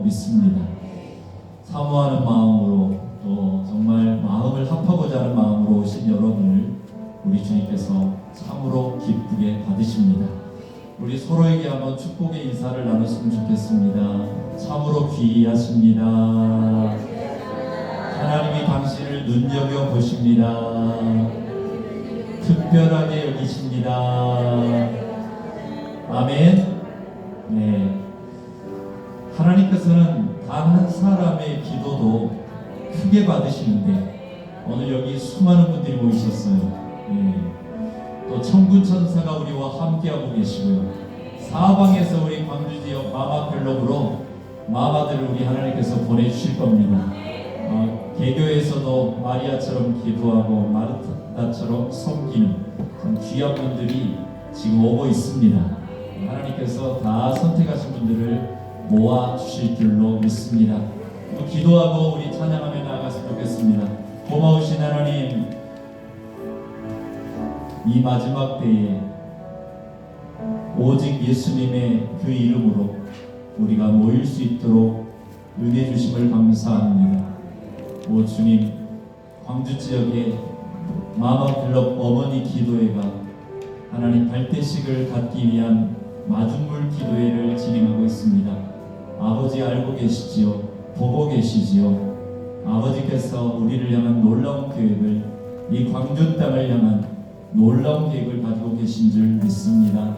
믿습니다. 사모하는 마음으로 또 정말 마음을 합하고자 하는 마음으로 오신 여러분을 우리 주님께서 참으로 기쁘게 받으십니다. 우리 서로에게 한번 축복의 인사를 나눴으면 좋겠습니다. 참으로 귀하십니다. 하나님이 당신을 눈여겨보십니다. 특별하게 여기십니다. 아멘. 네. 하나님께서는 단 한 사람의 기도도 크게 받으시는데 오늘 여기 수많은 분들이 모이셨어요. 네. 또 천군 천사가 우리와 함께하고 계시고요. 사방에서 우리 광주 지역 마마클럽으로 마마들을 우리 하나님께서 보내주실 겁니다. 개교에서도 마리아처럼 기도하고 마르타처럼 섬기는 참 귀한 분들이 지금 오고 있습니다. 하나님께서 다 선택하신 분들을 모아주실 줄로 믿습니다. 기도하고 우리 찬양하며 나아갔으면 좋겠습니다. 고마우신 하나님, 이 마지막 때에 오직 예수님의 그 이름으로 우리가 모일 수 있도록 은혜 주심을 감사합니다. 오 주님, 광주 지역의 마마클럽 어머니 기도회가 하나님 발대식을 갖기 위한 마중물 기도회를 진행하고 있습니다. 아버지 알고 계시지요? 보고 계시지요? 아버지께서 우리를 향한 놀라운 계획을, 이 광주 땅을 향한 놀라운 계획을 가지고 계신 줄 믿습니다.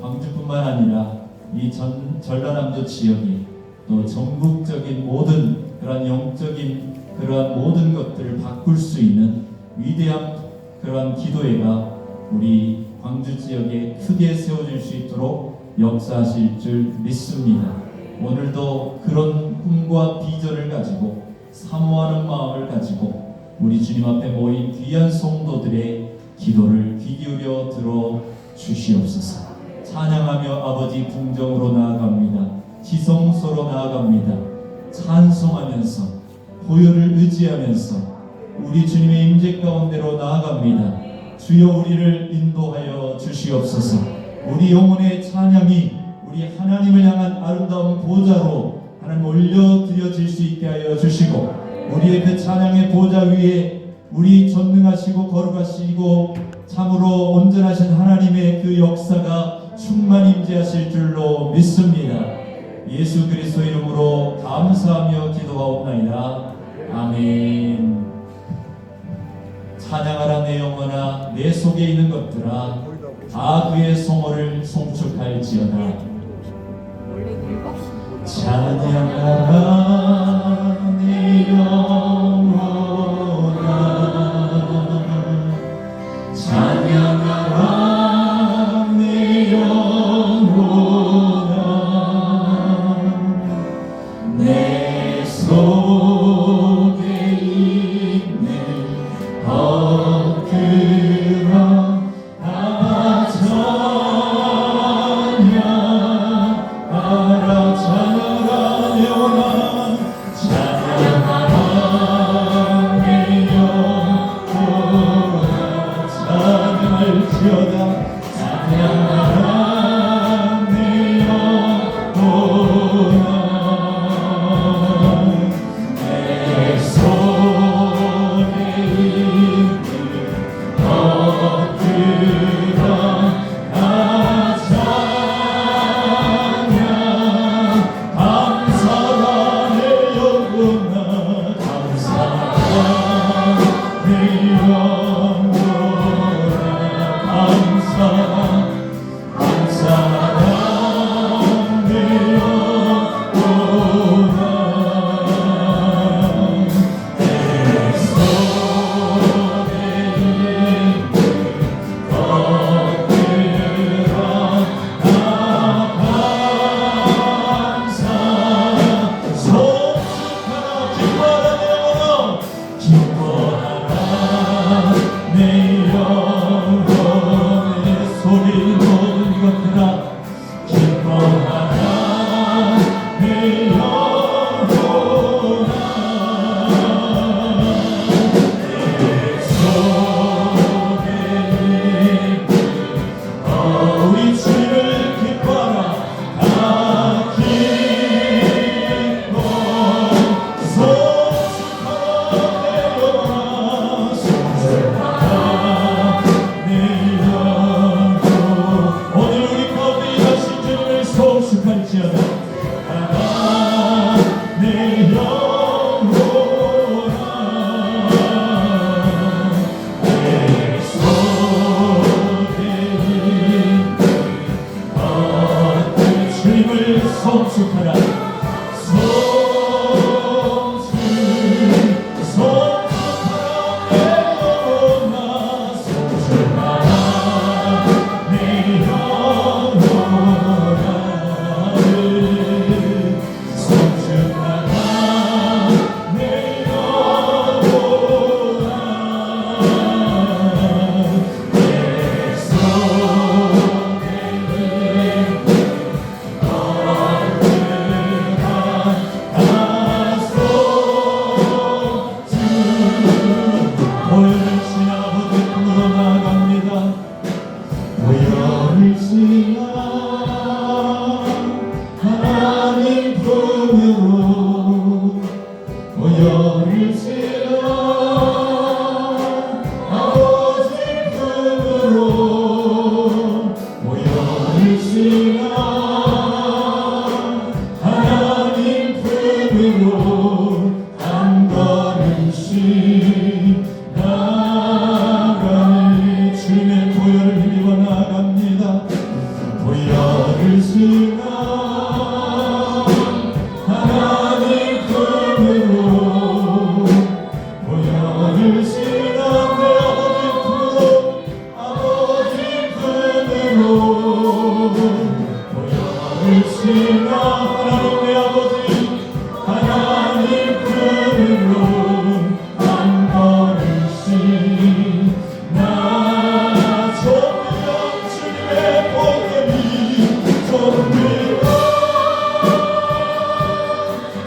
광주뿐만 아니라 이 전라남도 지역이 또 전국적인 모든 그러한 영적인 그러한 모든 것들을 바꿀 수 있는 위대한 그러한 기도회가 우리 광주 지역에 크게 세워질 수 있도록 역사하실 줄 믿습니다. 오늘도 그런 꿈과 비전을 가지고 사모하는 마음을 가지고 우리 주님 앞에 모인 귀한 성도들의 기도를 귀 기울여 들어 주시옵소서. 찬양하며 아버지 궁정으로 나아갑니다. 지성소로 나아갑니다. 찬송하면서 보혈을 의지하면서 우리 주님의 임재 가운데로 나아갑니다. 주여 우리를 인도하여 주시옵소서. 우리 영혼의 찬양이 우리 하나님을 향한 아름다운 보좌로 하나님 올려드려질 수 있게 하여 주시고, 우리의 그 찬양의 보좌 위에 우리 전능하시고 거룩하시고 참으로 온전하신 하나님의 그 역사가 충만 임재하실 줄로 믿습니다. 예수 그리스도 이름으로 감사하며 기도하옵나이다. 아멘. 찬양하라 내 영혼아, 내 속에 있는 것들아, 다 그의 성호를 송축할지어다. 찬양하라 내 영혼아, 찬양하라 내 영혼아, 내 속에 있는 것들아 다 찬양하라. 찬양하라 내 영혼아,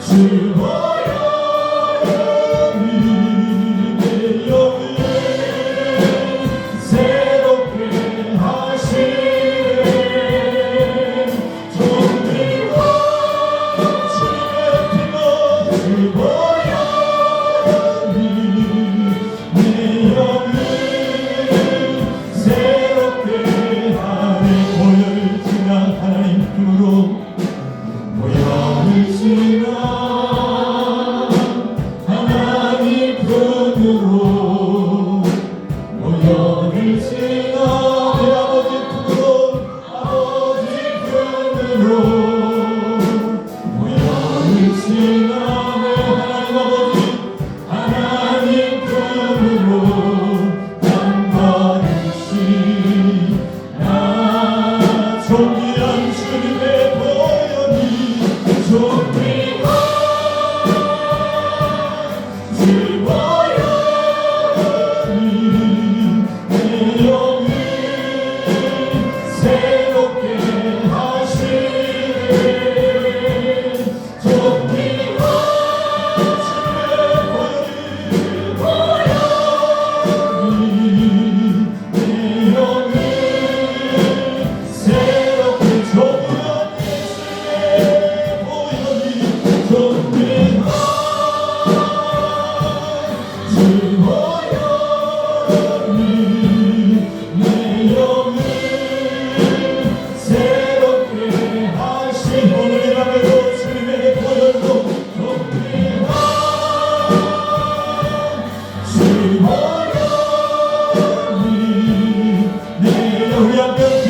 주 보혈이 내 영을 새롭게 하시네. 정리와 주님의 피가 주 보혈이 내 영을 새롭게 하네. 보혈을 지나 하나님 품으로 보혈을 지나 하나님 품으로 보혈을 지나 내 아버지 품으로 아버지 품으로 보혈을 지나 내 하나님 아버지 하나님 품으로 담가주시나. 존귀한 주님의 보혈이 존귀한 주 보혈이 내 영을 새롭게 하시네. 존귀한 주님의 보혈이 내 영을 새롭게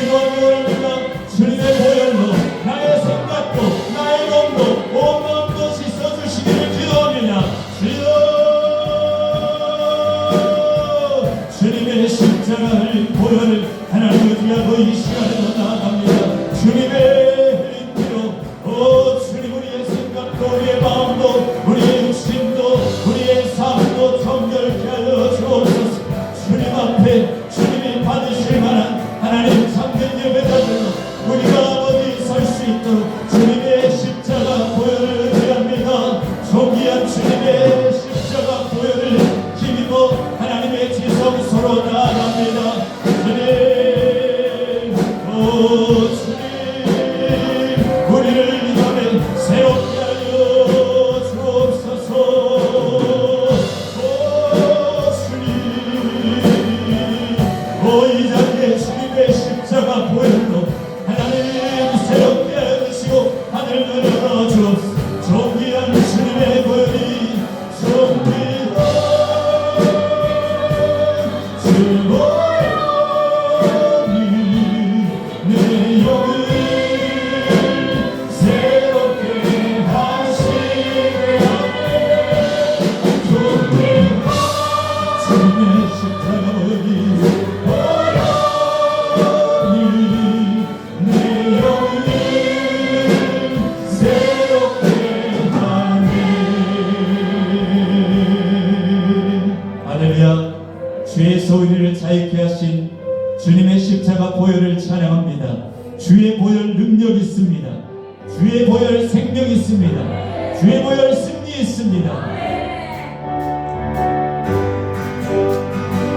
존귀한 주님의 보혈로 나의 생각도 나의 몸도 온몸 것이 써주시기를 기도합니다. 주여, 주님의 십자가의 보혈을 하나님 의지하고 이 시간에도 나아갑니다. 주님의 흘린 피로 주님 우리의 생각도 우리의 마음도 우리의 육신도 우리의 삶도 정결케 하여 주옵소서. 주님 앞에 주님이 받으실 만한 하나님 참된 예배자들로 우리가 어디 설 수 있도록 주님의 십자가 보혈을 의지합니다. 존귀한 주님의 십자가 보혈을 힘입어 하나님의 지성소로 나아갑니다. 주님, 주님, 우리를 이 밤에 새롭게 하여 주옵소서. 주님, 이 자리에 주님의 십자가 보혈로 하나님 새롭게 하시고 하늘을 열어주옵소서. 존귀한 주님의 보혈이 존귀한 주 보혈이 내 영을 새롭게 하시네. 존귀한 주님의 십자가 보혈이 주의 소리를 자유케 하신 주님의 십자가 보혈을 찬양합니다. 주의 보혈 능력 있습니다. 주의 보혈 생명 있습니다. 주의 보혈 승리 있습니다.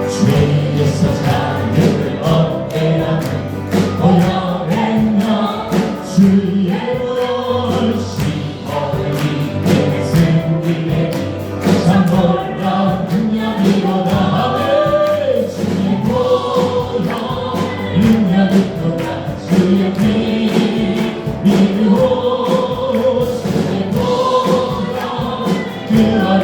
주의 이름에서 자유를 얻게 하는 보혈의 명 주의 보혈 시험이 승리의 참 놀라운 능력이로다. 주의 피 믿고 주의 보혈 그 안에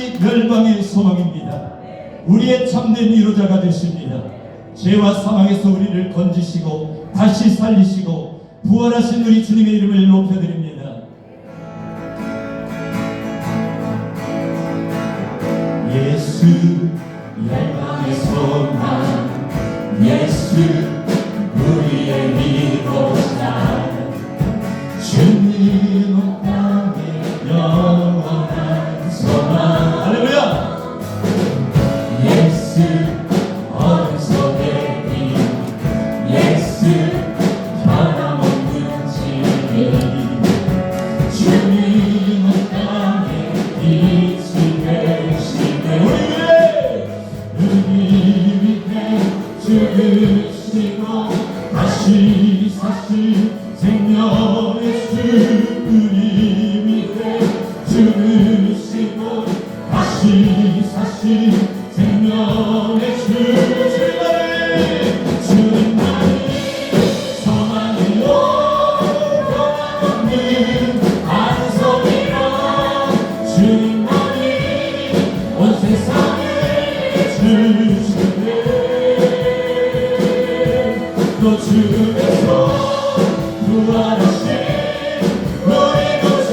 주님만이 열방의 소망입니다. 우리의 참된 위로자가 되십니다. 죄와 사망에서 우리를 건지시고 다시 살리시고 부활하신 우리 주님의 이름을 높여드립니다. 예수 열방의 소망, 예수 우리의 위로자, 주님은 땅의 영원한 소망. 할렐루야. 예수 어둠 속의 빛, 예수 변함없는 진리, 주님은 땅의 빛이 되시네. 우리 위해 죽으시고 다시 사신 생명의 주, 우리 위해 죽으시고 다시 사신 생명의 주, 주님만이 소망이요 변함없는 안성이라, 주님만이 온 세상을 주시네. 또 주께서 부활하신 우리 구주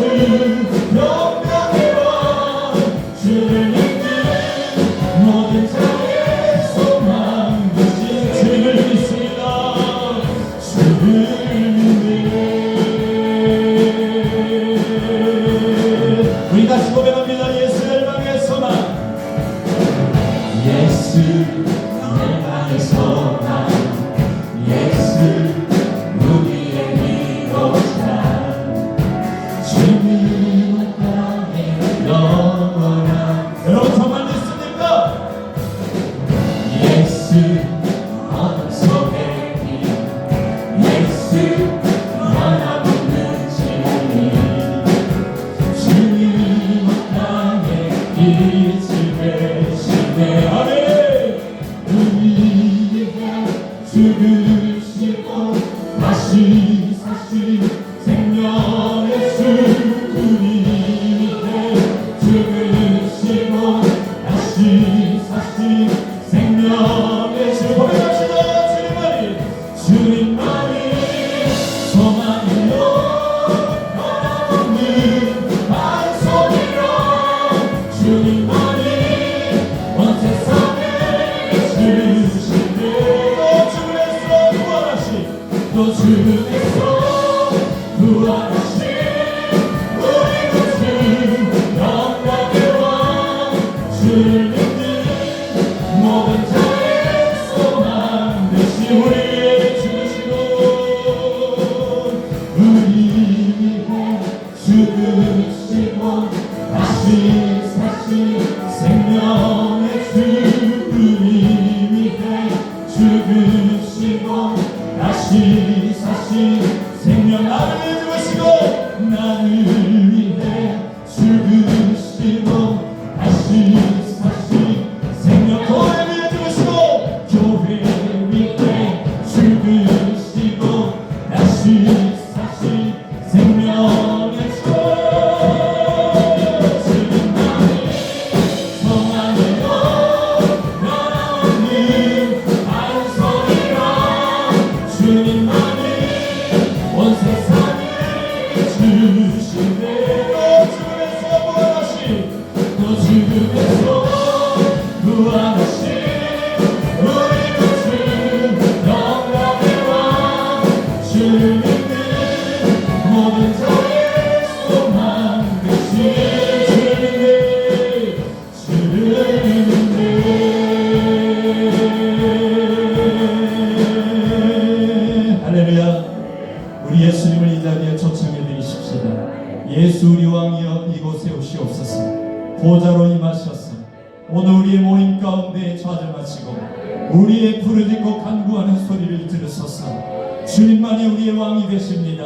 영광의 왕, 주를 믿는 모든 자의 소망 되신 주님을 믿습니다. 주를 믿네. 우리 다시 고백합니다. 예수 열방의 소망, 예수 열방의 소망, 예수 우리의 위로자, 주님은 땅의 영원한. 여러분 정말 믿습니까? 예수 어둠 속의 빛, 예수 변함없는 진리, 주님은 땅의 빛이 되시네. 아멘. 우리 위해 죽으시고 다시 사신 생명의 주, 우리 위해 죽으시고 다시 사신 생명의 주. 고백합시다. 주님만이 소망이요 변함없는 반석이라, 주님만이 온 세상을 주시네. 또 주께서 부활하신 우리 구주 영광의 왕, 주를 믿는 모든 자의 소망 되신 우리의 주시고, 우리 위해 죽으시고 다시 사신 생명의 주, 우리 위해 죽으시고 다시 사신 생명, 나를 죽으시고 나를 위해 죽으시고 다시 사신 생명, 교회 위해 죽으시고 교회 위해 죽으시고 다시 사신 생명의 주, 주님만이 소망이요 변함없는 반석이라, 주님만이 온 세상을 주시네. 또 주께서 부활하신 우리 구주 영광의 왕, 주를 믿는 모든 자의 소망 되신 주를 믿네. 할렐루야. 우리 예수님을 이 자리에 초청해 드리십시다. 예수 우리 왕이여 이곳에 오시옵소서. 보좌로 임하셔서 오늘 우리의 모임 가운데 좌절마치고 우리의 부르짖고 간구하는 소리를 들으소서. 주님만이 우리의 왕이 되십니다.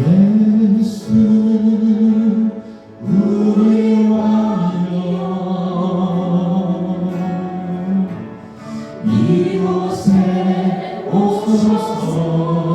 예수 우리 왕이여 이곳에 오소서.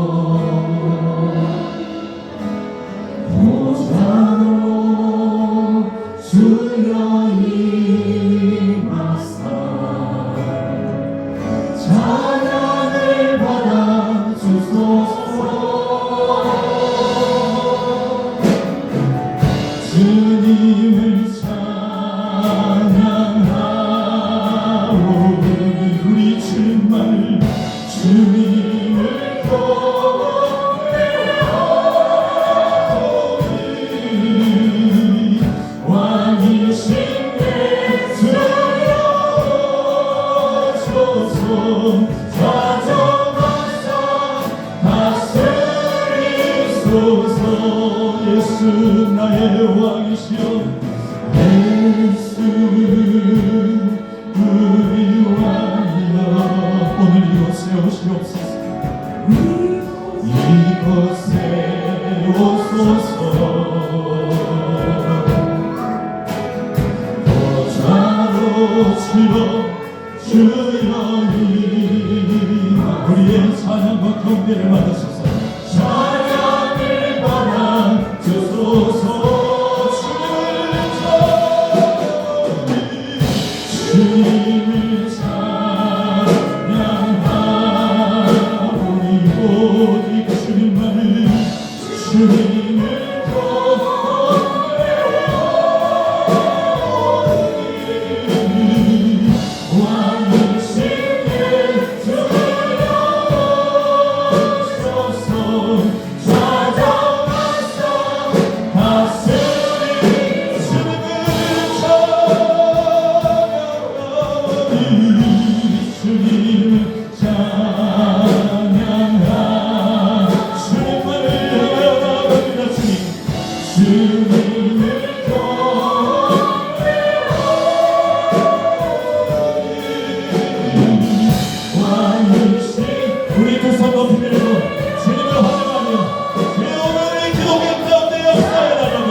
주님을 찬양하오니 우리 주님만을 주님을 고백하오니 왕이신 예수여서서 찾아가사 다스리소서. 예수 나의 왕이시여 예수 우리 왕이여 오늘 이곳에 오시옵소서. 이곳에 오소서. 보좌로 주여 주여이 우리의 찬양과 경배를 받으소서. 찬양을 받아 주소서. 주님을 찬양하오니 오직 주님만을 주님을 고백하오니 왕이신 예수여서서 찾아와서 다스리 주님을 주님을 찬양하 주님만을 바라봅니다. 주님을 고백하오니 왕이신 우리 두 손 높이 들고 주님을 환영하며 주의 오늘의 기도의 가운데 역사해달라고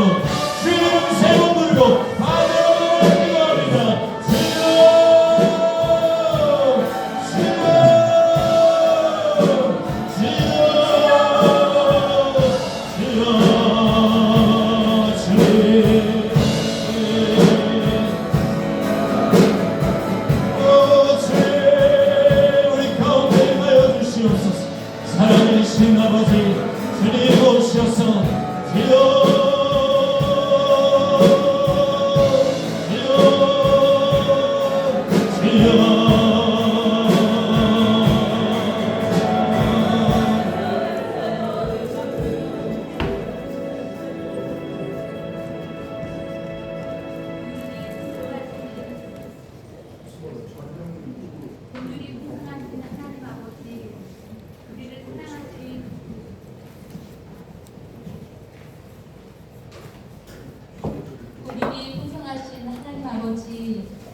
주의 이름 세 번 부르고 환영을 기도합니다. 사랑하신 아버지 주님 오셔서 주여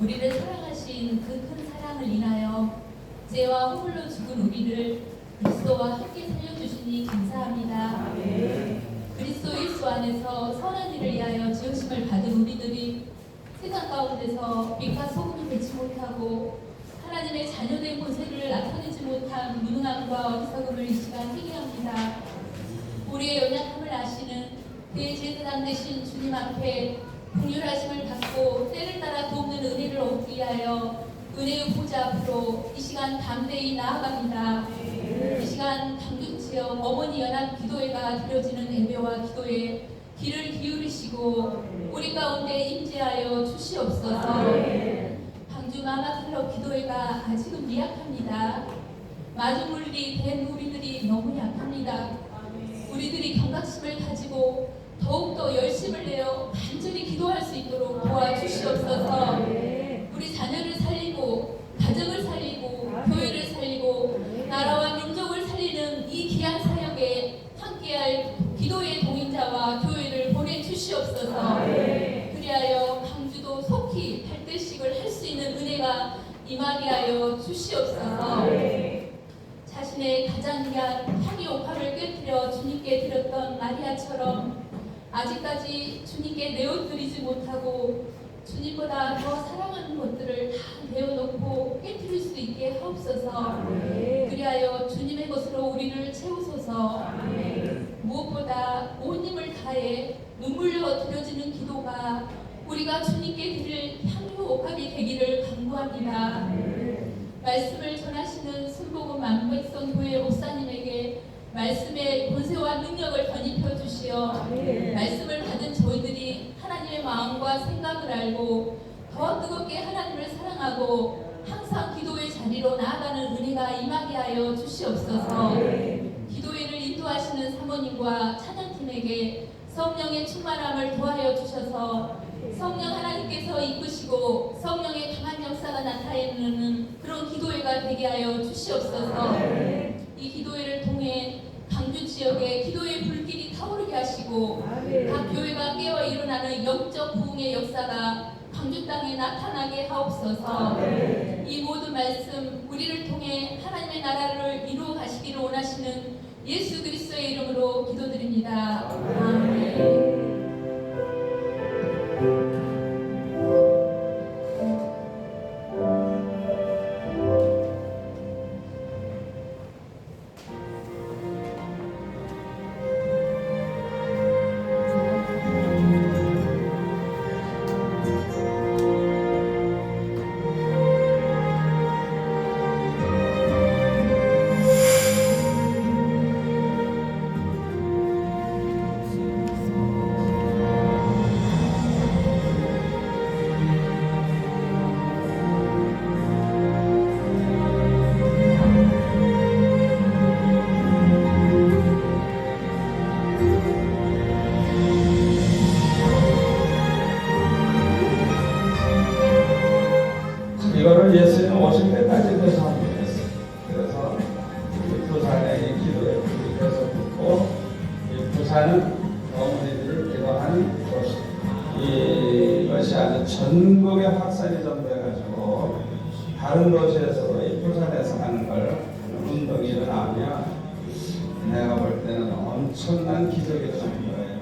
우리를 사랑하신 그 큰 사랑을 인하여 죄와 허물로 죽은 우리를 그리스도와 함께 살려주시니 감사합니다. 그리스도 예수 안에서 선한 일을 위하여 지으심을 받은 우리들이 세상 가운데서 빛과 소금이 되지 못하고 하나님의 자녀된 본세를 나타내지 못한 무능함과 어리석음을 이 시간 회개합니다. 우리의 연약함을 아시는 대제사장 되신 주님 앞에 긍휼하심을 받고 때를 따라 돕는 은혜를 얻기 위하여 은혜의 보좌 앞으로 이 시간 담대히 나아갑니다. 이 시간 당중지역 어머니 연합 기도회가 드려지는 예배와 기도에 귀를 기울이시고 우리 가운데 임재하여 주시옵소서. 방주 마마클럽 기도회가 아직은 미약합니다. 마주물리 된 우리들이 너무 약합니다. 우리들이 경각심을 가지고 더욱더 열심을 내어 간절히 기도할 수 있도록 도와주시옵소서. 우리 자녀를 살리고 가정을 살리고 교회를 살리고 나라와 민족을 살리는 이 귀한 사역에 함께할 기도의 동행자와 교회를 보내주시옵소서. 그리하여 방주도 속히 발대식을 할 수 있는 은혜가 임하게 하여 주시옵소서. 자신의 가장 귀한 향유 옥합을 꿰뜨려 주님께 드렸던 마리아처럼 아직까지 주님께 내어드리지 못하고 주님보다 더 사랑하는 것들을 다 내어놓고 깨뜨릴 수 있게 하옵소서. 그리하여 주님의 것으로 우리를 채우소서. 무엇보다 온 힘을 다해 눈물로 드려지는 기도가 우리가 주님께 드릴 향유 옥합이 되기를 간구합니다. 말씀을 전하시는 순복음 만백성 교회 목사님에게 말씀의 권세와 능력을 덧입혀 주시어 말씀을 받은 저희들이 하나님의 마음과 생각을 알고 더 뜨겁게 하나님을 사랑하고 항상 기도의 자리로 나아가는 은혜가 임하게 하여 주시옵소서. 기도회를 인도하시는 사모님과 찬양팀에게 성령의 충만함을 도하여 주셔서 성령 하나님께서 이끄시고 성령의 강한 역사가 나타내는 그런 기도회가 되게 하여 주시옵소서. 이 기도회를 통해 강주 지역에 기도의 불길이 타오르게 하시고 각 교회가 깨어 일어나는 영적 부흥의 역사가 광주 땅에 나타나게 하옵소서. 이 모든 말씀 우리를 통해 하나님의 나라를 이루어 가시기를 원하시는 예수 그리스도의 이름으로 기도드립니다. 아멘. 이거를 예수님 오실 때까지도 사모했어요. 그래서 이 부산의 이 기도에 불이 계속 붙고, 이 부산은 어머니들이 기도하는 곳. 이것이 아주 전국에 확산이 좀 돼가지고 다른 도시에서도 이 부산에서 하는 걸 운동이 일어나면 내가 볼 때는 엄청난 기적이 일어나는 거예요.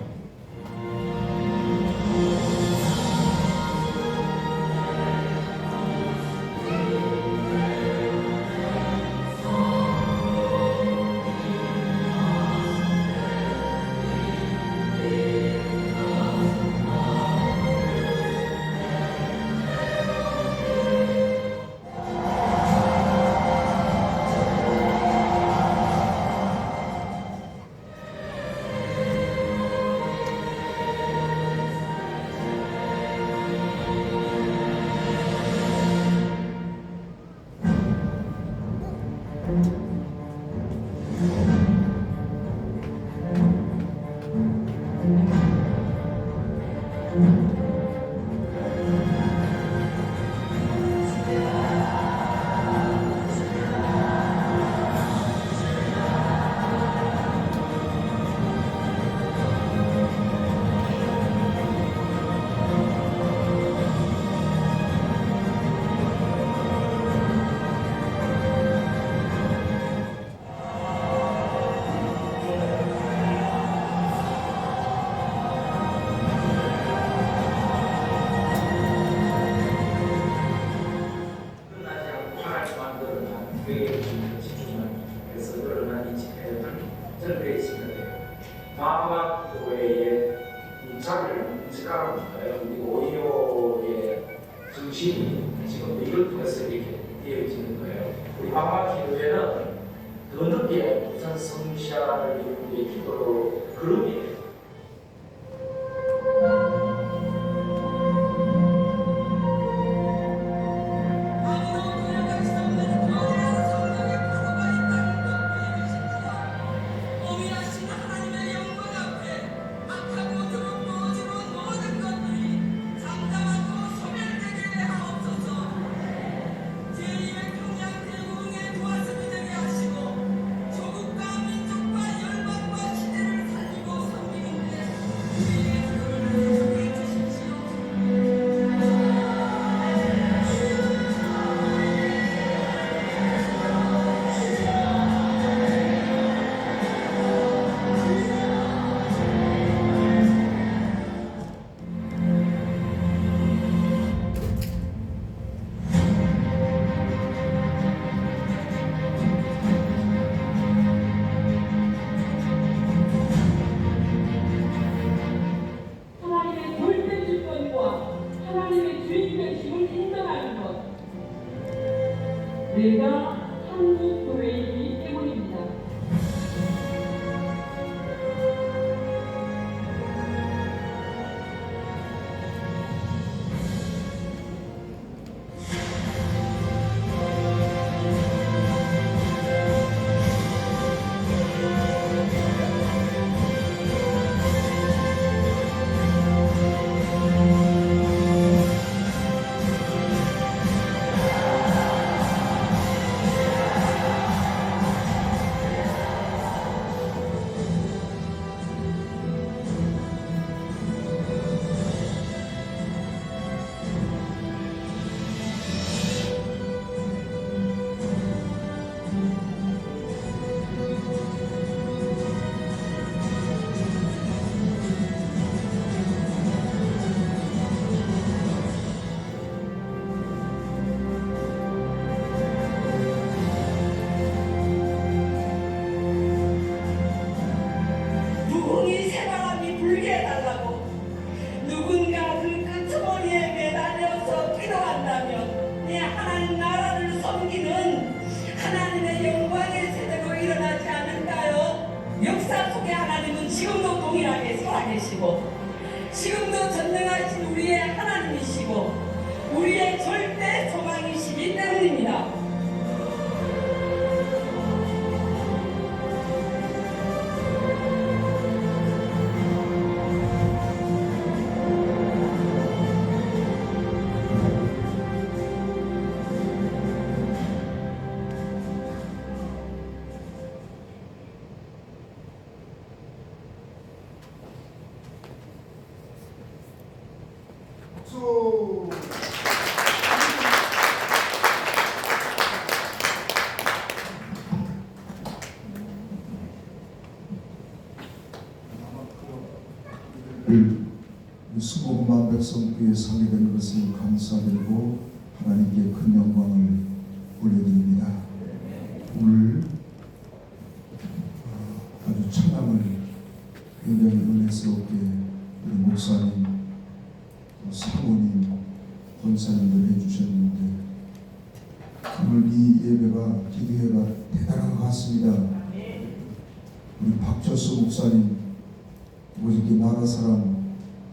마마교회의 문자를 문지가라고 할까요? 우리 오이오의 중심이 지금 이걸 통해서 이렇게 이어지는 거예요. 우리 마마교회는 더 늦게 부산 성시아를 이루는 기도로 그룹이에요. 조국과 민족과 열방과 시대를 살리고 종이 새바람이 불게 해달라고 누군가 그 끄트머리에 매달려서 기도한다면 내 하나님 나라를 섬기는 하나님의 영광의 세대로 일어나지 않을까요? 역사 속에 하나님은 지금도 동일하게 살아계시고 지금도 전능하신 우리의 하나님이시고 우리의 절대 소망이시기 때문입니다. 수고만 백성교회 상이 된 것을 감사드리고 하나님께 큰 영광을 올려드립니다. 오늘 아주 찬양을 굉장히 은혜스럽게 우리 목사님, 사모님, 권사님들 해주셨는데 오늘 이 예배가 기도회가 대단한 것 같습니다. 우리 박철수 목사님 어저께 나라 사람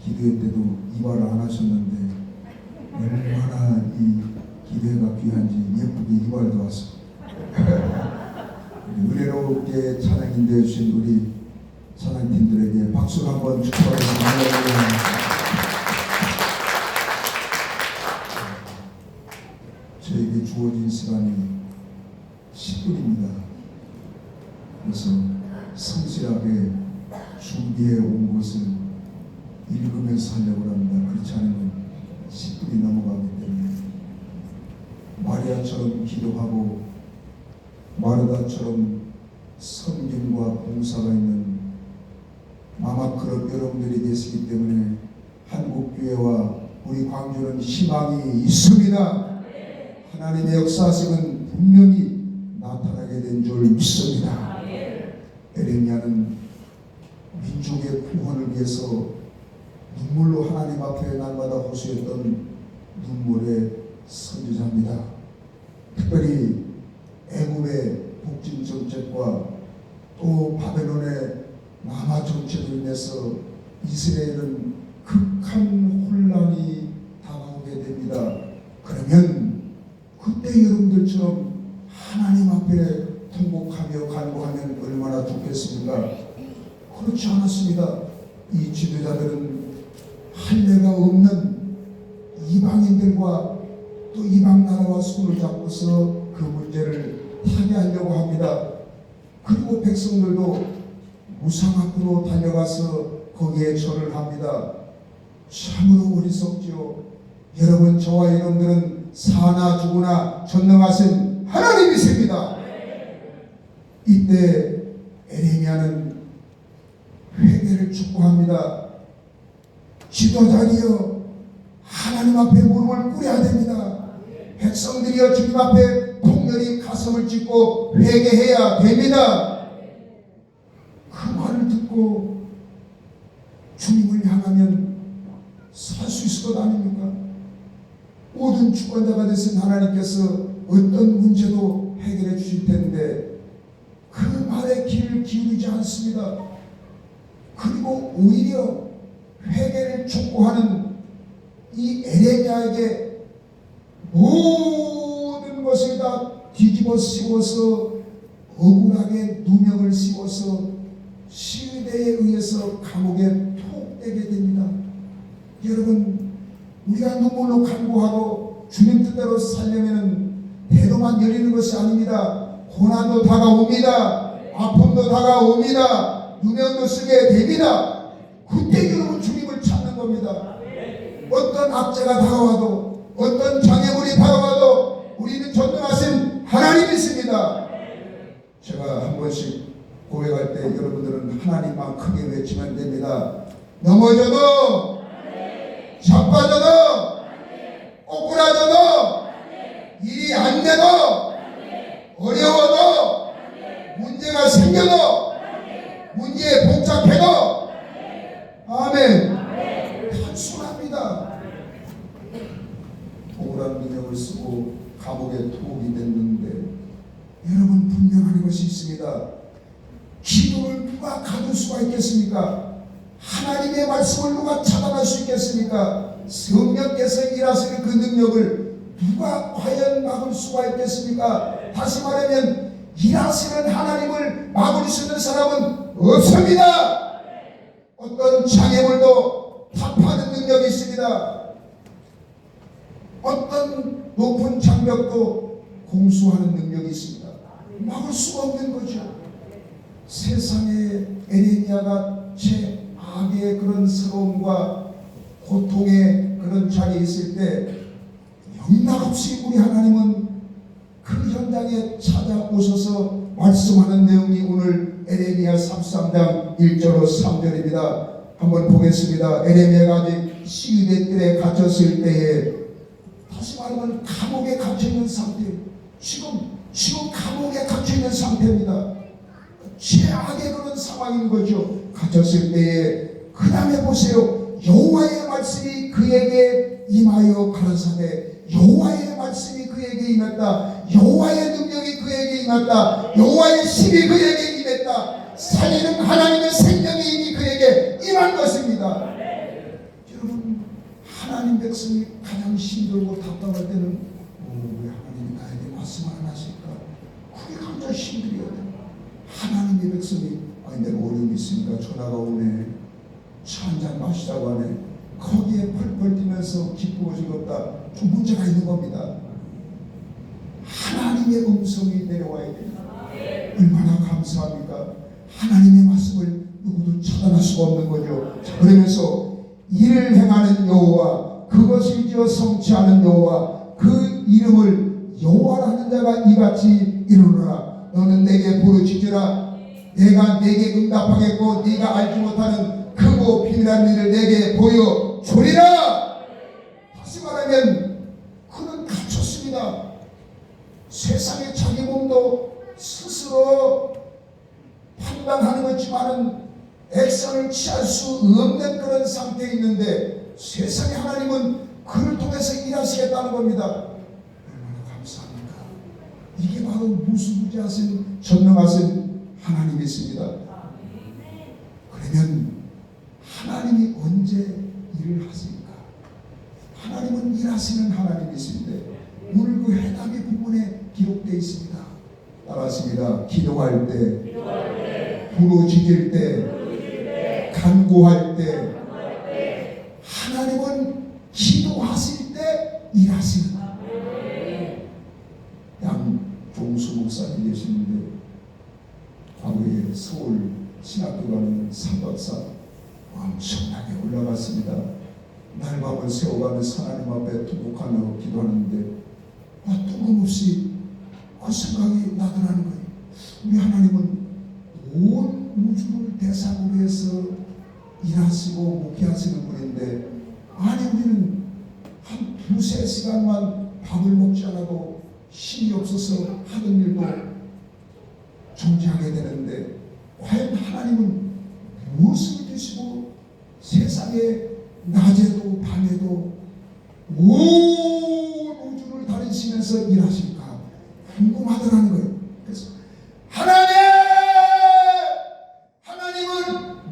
기도회 때도 이발을 안 하셨는데 얼마나 이 기도회가 귀한지 예쁘게 이발도 왔어. 은혜롭게 찬양 인도해 주신 우리 찬양팀들에게 박수를 한번 축하드립니다. 저에게 주어진 시간이 10분입니다. 그래서 성실하게 준비해 온 것을 읽으면서 하려고 합니다. 그렇지 않으면 10분이 넘어가기 때문에 마리아처럼 기도하고 마르다처럼 섬김과 봉사가 있는 마마크럽 여러분들이 계시기 때문에 한국교회와 우리 광주는 희망이 있습니다. 하나님의 역사심은 분명히 나타나게 된 줄 믿습니다. 에레미야는 민족의 구원을 위해서 눈물로 하나님 앞에 날마다 호소했던 눈물의 선지자입니다. 특별히 애굽의 북진 정책과 또 바벨론의 남하 정책으로 인해서 이스라엘은 극한 혼란이 다가오게 됩니다. 그러면 그때 여러분들처럼 하나님 앞에 통곡하며 간구하면 얼마나 좋겠습니까? 그렇지 않았습니다. 이 지도자들은 할례가 없는 이방인들과 또 이방 나라와 손을 잡고서 그 문제를 타개하려고 합니다. 그리고 백성들도 무상 앞으로 달려가서 거기에 절을 합니다. 참으로 어리석지요. 여러분, 저와 여러분들은 사나 죽으나 전능하신 하나님이십니다. 이때 에레미야는 회개를 촉구합니다. 지도자리여, 하나님 앞에 무릎을 꿇어야 됩니다. 백성들이여, 주님 앞에 통렬히 가슴을 찢고 회개해야 됩니다. 그 말을 듣고 주님을 향하면 살 수 있을 것 아닙니까? 모든 주권자가 되신 하나님께서 어떤 문제도 해결해 주실 텐데 그 말에 귀를 기울이지 않습니다. 그리고 오히려 회개를 촉구하는 이 에레미야에게 모든 것을 다 뒤집어 씌워서 억울하게 누명을 씌워서 시위대에 의해서 감옥에 톡 떼게 됩니다. 여러분, 우리가 눈물로 간구하고 주님 뜻대로 살려면 대로만 열리는 것이 아닙니다. 고난도 다가옵니다. 아픔도 다가옵니다. 누명도 쓰게 됩니다. 그때 여러분 주님을 찾는 겁니다. 어떤 악재가 다가와도 어떤 장애물이 다가와도 우리는 전능하신 하나님이십니다. 제가 한 번씩 고백할 때 여러분들은 하나님만 크게 외치면 됩니다. 넘어져도 자빠져도 꼬꾸라져도 일이 안 돼도 어려워도 문제가 생겨도 문제 거기에 복잡해도 아멘. 단순합니다. 억울한 능력을 쓰고 감옥에 투옥이 됐는데 여러분 분명한 것이 있습니다. 기도를 누가 가둘 수가 있겠습니까? 하나님의 말씀을 누가 차단할 수 있겠습니까? 성령께서 일하시는 그 능력을 누가 과연 막을 수가 있겠습니까? 다시 말하면 일하시는 하나님을 막을 수 있는 사람은 없습니다. 어떤 장애물도 타파하는 능력이 있습니다. 어떤 높은 장벽도 공수하는 능력이 있습니다. 막을 수가 없는 거죠. 세상에 에레미야가 최악의 그런 서러움과 고통의 그런 자리에 있을 때 영락없이 우리 하나님은 그 현장에 찾아오셔서 말씀하는 내용이 오늘 에레미야 33장 1절로 3절입니다. 한번 보겠습니다. 에레미야가 아직 시위대 뜰에 갇혔을 때에, 다시 말하면 감옥에 갇혀있는 상태, 지금 감옥에 갇혀있는 상태입니다. 최악의 그런 상황인 거죠. 갇혔을 때에 그 다음에 보세요. 여호와의 말씀이 그에게 임하여 가라사대, 여호와의 말씀이 그에게 임했다. 여호와의 능력이 그에게 임했다. 여호와의 힘이 그에게 임했다. 살리는 하나님의 생명이 이미 그에게 임한 것입니다. 여러분, 하나님 백성이 가장 힘들고 답답할 때는 왜 하나님이 나에게 말씀을 안 하실까? 그게 가장 힘들어요. 하나님의 백성이 내가 어려움이 있으니까 전화가 오네, 차 한잔 마시자고 하네, 거기에 펄펄 뛰면서 기쁘고 즐겁다, 좀 문제가 있는 겁니다. 하나님의 음성이 내려와야 됩니다. 얼마나 감사합니까? 하나님의 말씀을 누구도 차단할 수가 없는 거죠. 그러면서 이를 행하는 여호와, 그것을 지어 성취하는 여호와, 그 이름을 여호와라는 자가 이같이 이루노라. 너는 내게 부르짖으라. 내가 내게 응답하겠고 네가 알지 못하는 크고 비밀한 일을 내게 보여주리라. 다시 말하면 그는 갇혔습니다. 세상에 자기 몸도 스스로 판단하는 것지만은 액션을 취할 수 없는 그런 상태에 있는데 세상의 하나님은 그를 통해서 일하시겠다는 겁니다. 얼마나 감사합니까? 이게 바로 무수부지하신 전능하신 하나님이십니다. 그러면 하나님이 언제 일을 하십니까? 하나님은 일하시는 하나님이신데 오늘 그 해답의 부분에 기록되어 있습니다. 따라하십니다. 기도할 때, 부르짖을 때, 간구할 때, 하나님은 기도하실 때 일하시는. 양종수 목사님 계시는데 과거에 서울 신학교 가는 3박사 엄청나게 올라갔습니다. 날밤을 세워가면서 하나님 앞에 통곡하며 기도하는데 뜬금없이 그 생각이 나더라는 거예요. 우리 하나님은 온 우주를 대상으로 해서 일하시고 목회하시는 분인데, 아니 우리는 한 두세 시간만 밥을 먹지 않아도 힘이 없어서 하던 일도 정지하게 되는데, 과연 하나님은 무엇을 드시고 세상에 낮에도 밤에도 온 우주를 다니시면서 일하실까 궁금하더라는 거예요. 그래서 하나님은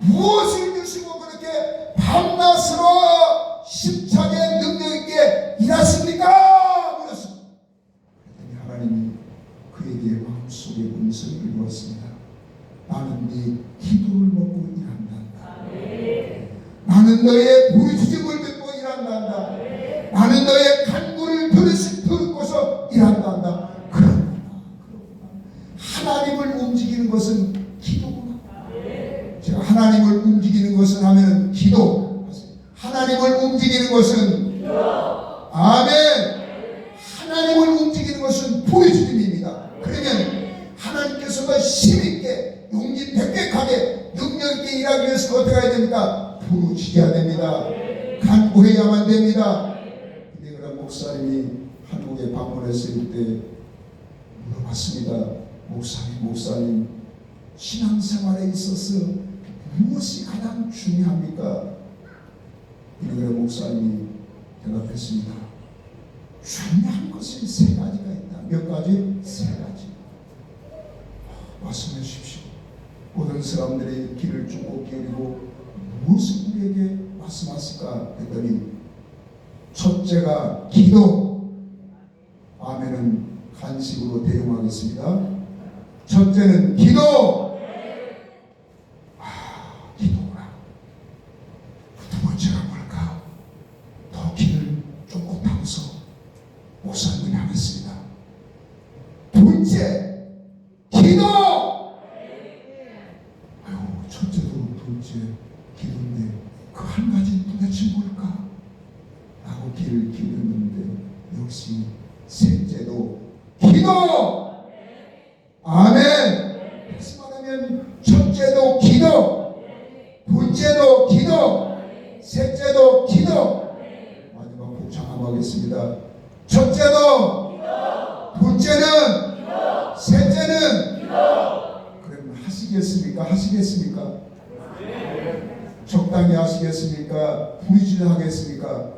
무엇을 드시고 그렇게 밤낮으로 힘차게 능력 있게 일하십니까? 물었습니다. 그랬더니 하나님이 그에게 마음속에 음성을 이루었습니다. 나는 네 기도를 먹고 일한단다. 나는 너의 부르짖음을 듣고 일한단다. 나는 너의 간구를 듣고서 일한단다. 그렇구나. 하나님을 움직이는 것은 기도구나. 제가 하나님을 움직이는 것은 하면 기도, 하나님을 움직이는 것은 아멘, 하나님을 움직이는 것은 부르짖음입니다. 그러면 하나님께서도 힘있게 용기 백백하게 능력있게 일하기 위해서 어떻게 해야 됩니까? 부르짖어야 됩니다. 간구해야만 됩니다. 그러나 목사님이 한국에 방문했을 때 물어봤습니다. 목사님 신앙생활에 있어서 무엇이 가장 중요합니까? 이르그레 목사님이 대답했습니다. 중요한 것이 세 가지가 있다. 몇 가지? 세 가지. 말씀해 주십시오. 모든 사람들이 귀를 쭉 기울이고 무엇을 우리에게 말씀하실까 했더니 첫째가 기도. 아멘은 간식으로 대용하겠습니다. 첫째는 기도. 기도구나. 두 번째가 뭘까? 더 귀를 쫑긋 하고서 목사님을 향했습니다. 둘째, 기도. 아유, 첫째도 둘째 기도인데 그 한 가지는 도대체 뭘까? 라고 귀를 기울였는데 역시 셋째도 기도. 아멘. 다시 말하면 첫째도 기도, 둘째도 기도, 셋째도 기도. 마지막 복창하겠습니다. 첫째도 기도, 둘째는 기도, 셋째는 기도. 그럼 하시겠습니까? 하시겠습니까? 적당히 하시겠습니까? 부르짖어 하겠습니까?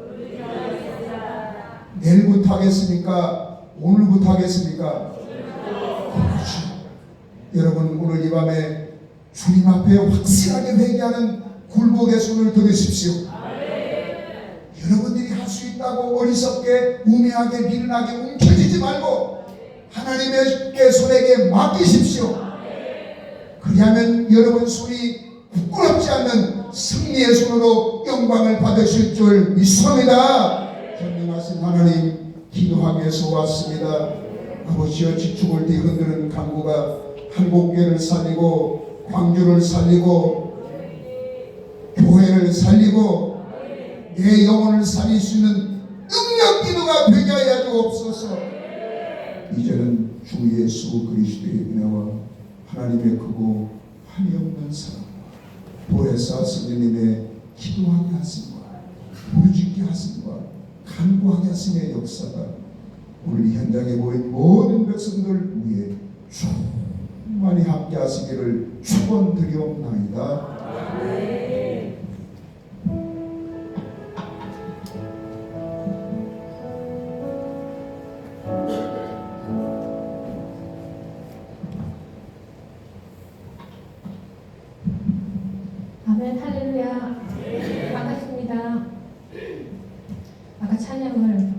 내일부터 하겠습니까? 오늘부터 하겠습니까? 그렇죠. 여러분 오늘 이 밤에 주님 앞에 확실하게 회개하는 굴복의 손을 들으십시오. 여러분들이 할 수 있다고 어리석게 우매하게 미련하게 움켜쥐지 말고 하나님의 손에게 맡기십시오. 그리하면 여러분 손이 부끄럽지 않는 승리의 손으로 영광을 받으실 줄 믿습니다. 전능하신 하나님, 기도하기 위해서 왔습니다. 아버지여, 지축을 뒤흔드는 강구가 한국교회를 살리고 광주를 살리고 교회를 살리고 내 영혼을 살릴 수 있는 능력 기도가 되게 하여 주옵소서. 이제는 주 예수 그리스도의 은혜와 하나님의 크고 한이 없는 사랑과 보혜사 스님의 기도하게 하심과 부르짖게 하심과 간구하게 하심의 역사가 오늘 이 현장에 모인 모든 백성들 위해 충만히 함께 하시기를 축원드리옵나이다. 아멘. 할렐루야. 반갑습니다. 아까 찬양을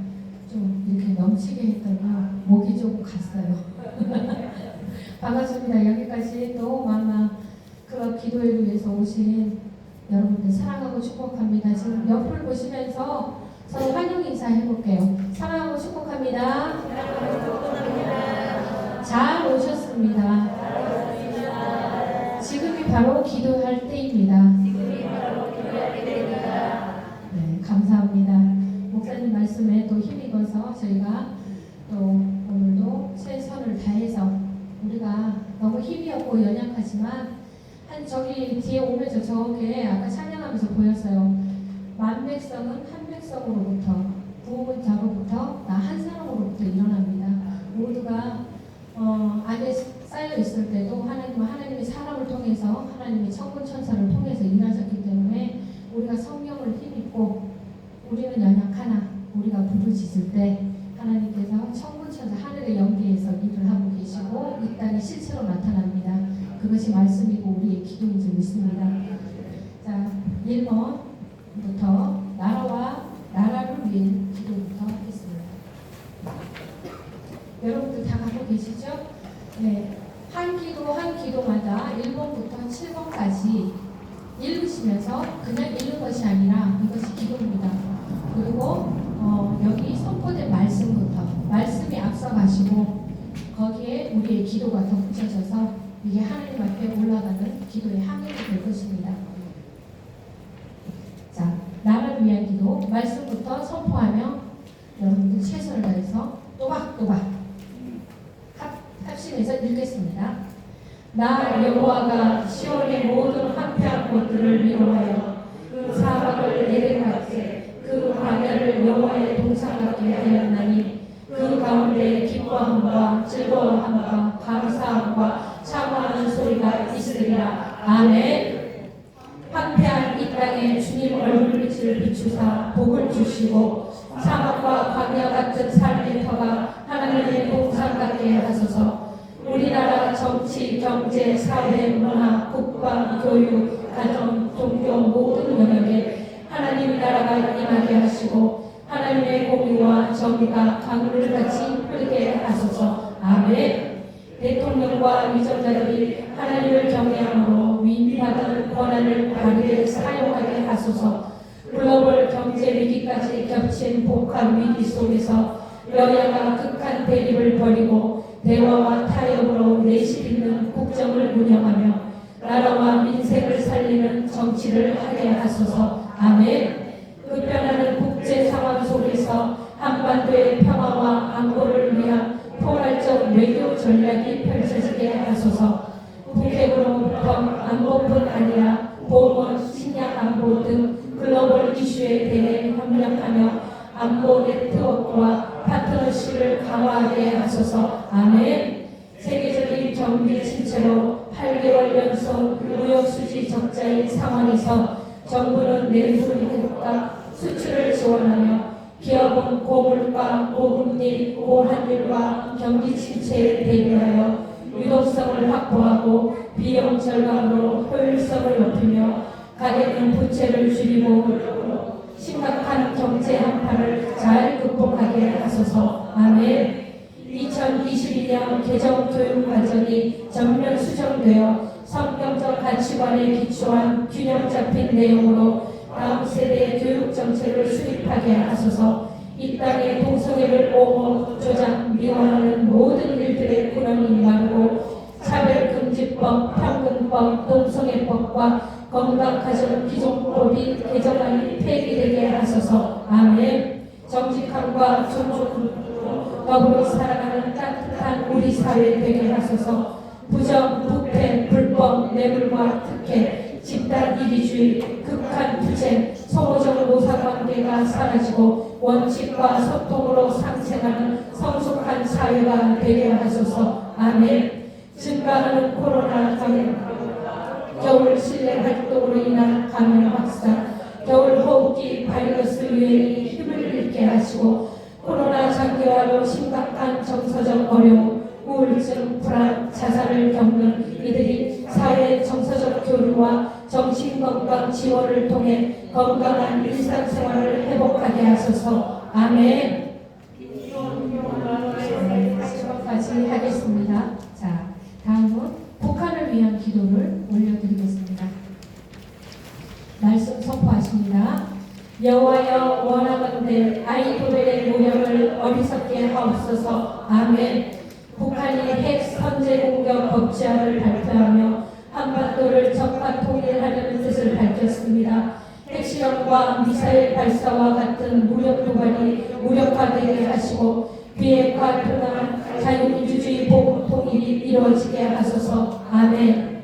좀 이렇게 넘치게 했더니요, 목이 좀 갔어요. 반갑습니다. 여기까지 또 마마 그 기도회를 위해서 오신 여러분들 사랑하고 축복합니다. 지금 옆을 보시면서 서로 환영 인사 해볼게요. 사랑하고 축복합니다. 잘 오셨습니다. 지금이 바로 기도할 때입니다. 네, 감사합니다. 목사님 말씀에 또 힘입어서 저희가 또 오늘도 최선을 다해서 우리가 너무 힘이 없고 연약하지만 한 저기 뒤에 오면서 저게 아까 찬양하면서 보였어요. 만 백성은 한 백성으로부터 부흥은 자로부터 나 한 사람으로부터 일어납니다. 모두가 안에 쌓여 있을 때도 하나님의 사람을 통해서 하나님의 천군 천사를 통해서 일하셨기 때문에 우리가 성령을 힘입고 우리는 연약하나 우리가 부르짖을 때 하나님께서 천군 천사 하늘의 연계에서 일을 하고 계시고 이 땅에 실체로 나타납니다. 그것이 말씀이고 우리의 기도인 줄 믿습니다. 자, 1번부터 나라와 나라를 위한 기도부터 하겠습니다. 여러분들 다 갖고 계시죠? 네, 한 기도마다 1번부터 7번까지 읽으시면서 그냥 읽는 것이 아니라 이것이 기도입니다. 그리고 여기 선포된 말씀부터 말씀이 앞서가시고 거기에 우리의 기도가 덧붙여져서 이게 하나님 앞에 올라가는 기도의 항목이 될 것입니다. 자, 나를 위한 기도 말씀부터 선포하며 여러분들 최선을 다해서 또박또박 합심해서 읽겠습니다. 나 여호와가 시온의 모든 황폐한 곳들을 위로하여 그 사막을 에덴같이 그 광야를 여호와의 동산 같게 하였나니 그 가운데 기뻐함과 즐거워함과 감사함과 사모하는 소리가 있으리라. 아멘. 빛을 비추사 복을 주시고 사막과 광야 같은 삶의 터가 하나님의 동산 같게 하소서. 우리나라 정치, 경제, 사회, 문화, 국방, 교육, 가정, 종교 모든 영역에 하나님 나라가 임하게 하시고 하나님의 공의와 정의가 강물같이 흐르게 하소서. 아멘. 대통령과 위정자들이 하나님을 경외함으로 위임받은 권한을 바르게 사용하게 하소서. 글로벌 경제 위기까지 겹친 복합 위기 속에서 여야가 극한 대립을 벌이고 대화와 타협으로 내실 있는 국정을 운영하며 나라와 민생을 살리는 정치를 하게 하소서. 아멘. 급변하는 국제 상황 속에서 한반도의 평화와 안보를 위한 포괄적 외교 전략이 펼쳐지게 하소서. 북핵으로부터 안보뿐 아니라 보건, 식량 안보 등 글로벌 이슈에 대해 협력하며 안보 네트워크와 파트너십을 강화하게 하소서. 아멘. 세계적인 경기 침체로 8개월 연속 무역수지 적자인 상황에서 정부는 내수 이득과 수출을 지원하며 기업은 고물가, 고금리, 고환율과 경기 침체에 대비하여 유동성을 확보하고 비용 절감으로 효율성을 높이며 가계는 부채를 줄이고 심각한 경제 한파를 잘 극복하게 하소서. 아멘. 2022년 개정교육과정이 전면 수정되어 성경적 가치관에 기초한 균형 잡힌 내용으로 다음 세대의 교육 정책을 수립하게 하소서. 이 땅의 동성애를 옹호, 조장, 미화하는 모든 일들의 근원이 마르고 차별금지법, 평등법, 동성애법과 건강가정기존법이 개정안이 폐기되게 하소서. 아멘. 정직함과 존중, 더불어 살아가는 따뜻한 우리 사회 되게 하소서. 부정, 부패, 불법, 뇌물과 특혜, 집단 이기주의, 극한 투쟁, 소모적 노사관계가 사라지고 원칙과 소통으로 상생하는 성숙한 사회가 되게 하소서. 아멘. 증가하는 코로나 감염, 겨울 실내 활동으로 인한 감염 확산, 겨울 호흡기 바이러스 유행이 힘을 잃게 하시고 코로나 장기화로 심각한 정서적 어려움, 우울증, 불안, 자살을 겪는 이들이 사회 정서적 교류와 정신건강 지원을 통해 건강한 일상생활을 회복하게 하소서. 아멘. 마지막까지 하겠습니다. 자, 다음은 북한을 위한 기도를 올려드리겠습니다. 말씀 선포하십니다. 여호와여, 원하건대 아이돌의 모형을 어리석게 하옵소서. 아멘. 북한이 핵 선제 공격 법제화를 발표하며 한반도를 적화 통일하려는 뜻을 밝혔습니다. 핵실험과 미사일 발사와 같은 무력 도발이 무력화되게 하시고 비핵화 통한 자유민주주의 보국 통일이 이루어지게 하소서. 아멘.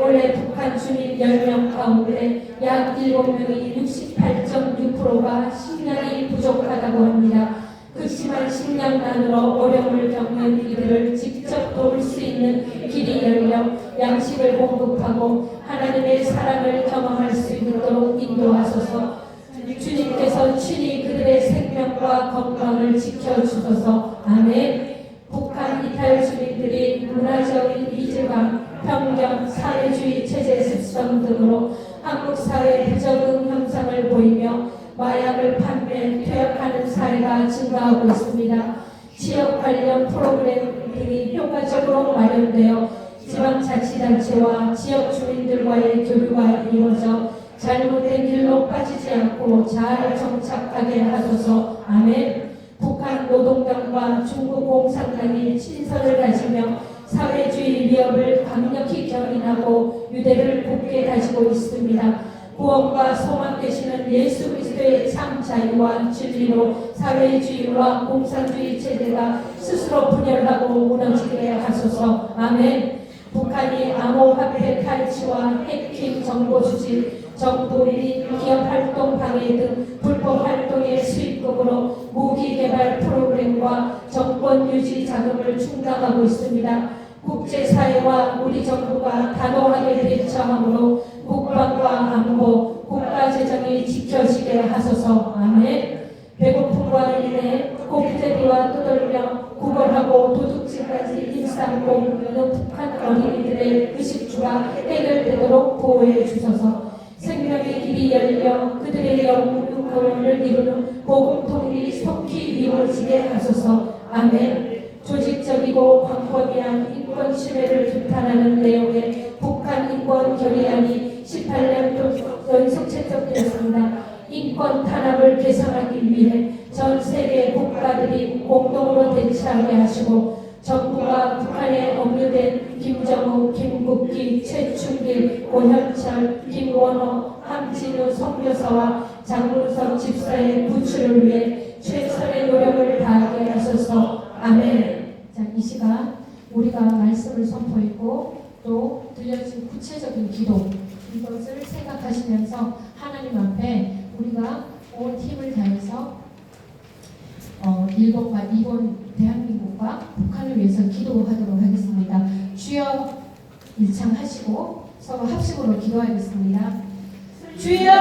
올해 북한 주민 10명 가운데 약 7명이 68.6%가 식량이 부족하다고 합니다. 극심한 식량난으로 어려움을 겪는 이들을 직접 도울 수 있는 길이 열려 양식을 공급하고 하나님의 사랑을 경험할 수 있도록 인도하소서. 주님께서 친히 그들의 생명과 건강을 지켜주소서. 아멘. 북한 이탈 주민들이 문화적인 이질감, 편견, 사회주의 체제 습성 등으로 한국 사회 부적응 현상을 보이며 마약을 판매, 퇴역하는 사례가 증가하고 있습니다. 지역 관련 프로그램 등이 효과적으로 마련되어 지방자치단체와 지역 주민들과의 교류가 이루어져 잘못된 길로 빠지지 않고 잘 정착하게 하소서. 아멘. 북한 노동당과 중국 공산당이 친선을 가지며 사회주의 위협을 강력히 견인하고 유대를 굳게 다지고 있습니다. 구원과 소망 되시는 예수 그리스도의 참 자유와 진리로 사회주의와 공산주의 체제가 스스로 분열하고 무너지게 하소서. 아멘. 북한이 암호화폐 탈취와 해킹 정보 수집, 정부 및 기업 활동 방해 등 불법 활동의 수입국으로 무기 개발 프로그램과 정권 유지 자금을 충당하고 있습니다. 국제사회와 우리 정부가 단호하게 대처함으로 국방과 안보, 국가재정이 지켜지게 하소서. 아멘. 배고픔과 인해 곱제비와 떠돌며 구걸하고 도둑질까지 일삼고 있는 북한 어린이들의 의식주가 해결되도록 보호해 주소서. 생명의 길이 열려 그들의 영혼을 이루는 복음 통일이 속히 이루어지게 하소서. 아멘. 조직적이고 광범위한 인권 침해를 비판하는 내용의 북한 인권 결의안이 18년 연속 채택되었습니다. 인권 탄압을 개선하기 위해 전 세계 국가들이 공동으로 대치하게 하시고 정부가 북한에 억류된 김정우, 김국기, 최충길, 고현철, 김원호, 함진우 선교사와 장문석 집사의 구출을 위해 최선의 노력을 다하게 하소서. 아멘. 자, 이 시간 우리가 말씀을 선포했고 또 들려진 구체적인 기도 이것을 생각하시면서 하나님 앞에 우리가 온 힘을 다해서 일본과 이번 대한민국과 북한을 위해서 기도하도록 하겠습니다. 주여 일창하시고 서로 합심으로 기도하겠습니다. 주여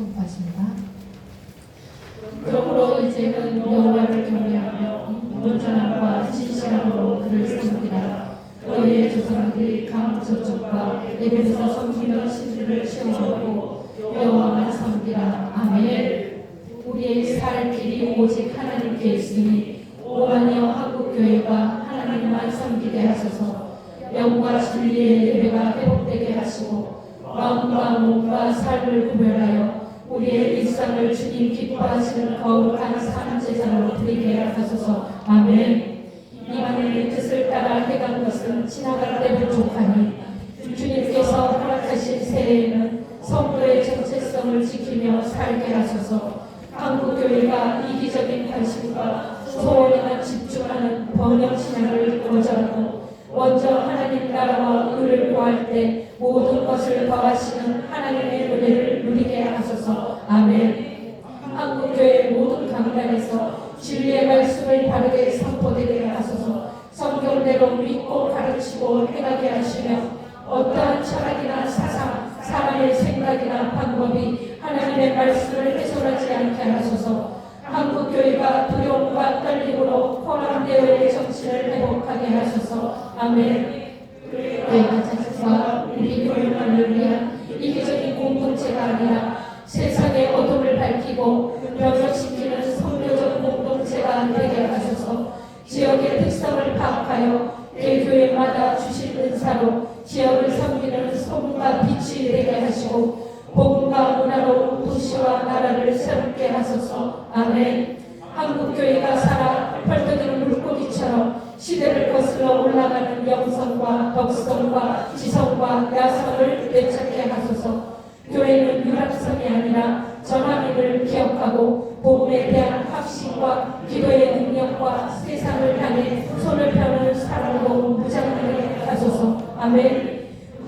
선포하십니다. 그러므로 이제는 여호와를 경외하며 온전함과 진실함으로 그를 섬기라. 너희의 조상들이 강 저쪽과 에베소 섬기는 신들을 시험하고 여호와만 섬기라. 아멘. 우리의 살 길이 오직 하나님께 있으니 오만여 한국교회가 하나님만 섬기게 하소서. 영과 진리의 예배가 회복되게 하시고 마음과 몸과 삶을 구별하여 우리의 일상을 주님 기뻐하시는 거룩한 삶제사로 드리게 하소서. 아멘. 이만의 뜻을 따라 해간 것은 지나갈 때 부족하니 주님께서 허락하신 새해에는 성도의 정체성을 지키며 살게 하소서. 한국교회가 이기적인 관심과 소원에만 집중하는 번영신앙을 거절하고 먼저 하나님 나라와 의를 구할 때 모든 것을 더하시는 하나님의 은혜를 누리게 하소서. 아멘. 한국교회 모든 강단에서 진리의 말씀을 바르게 선포되게 하소서. 성경대로 믿고 가르치고 행하게 하시며 어떠한 철학이나 사상, 사람의 생각이나 방법이 하나님의 말씀을 훼손하지 않게 하소서. 한국교회가 두려움과 떨림으로 혼합되어의 정신을 회복하게 하소서. 아멘. 교회가 자신과 우리 교회만을 위한 이기적인 공동체가 아니라 세상의 어둠을 밝히고 변혁시키는 성교적 공동체가 되게 하소서. 지역의 특성을 파악하여 개교회마다 주신 은사로 지역을 섬기는 소금과 빛이 되게 하시고 복음과 문화로 도시와 나라를 새롭게 하소서. 아멘. 한국교회가 살아 펄떡이는 물고기처럼 시대를 거슬러 올라가는 영성과 덕성과 지성과 야성을 되찾게 하소서. 교회는 유락성이 아니라 전함임을 기억하고 복음에 대한 확신과 기도의 능력과 세상을 향해 손을 펴는 사랑으로 무장하게 하소서. 아멘.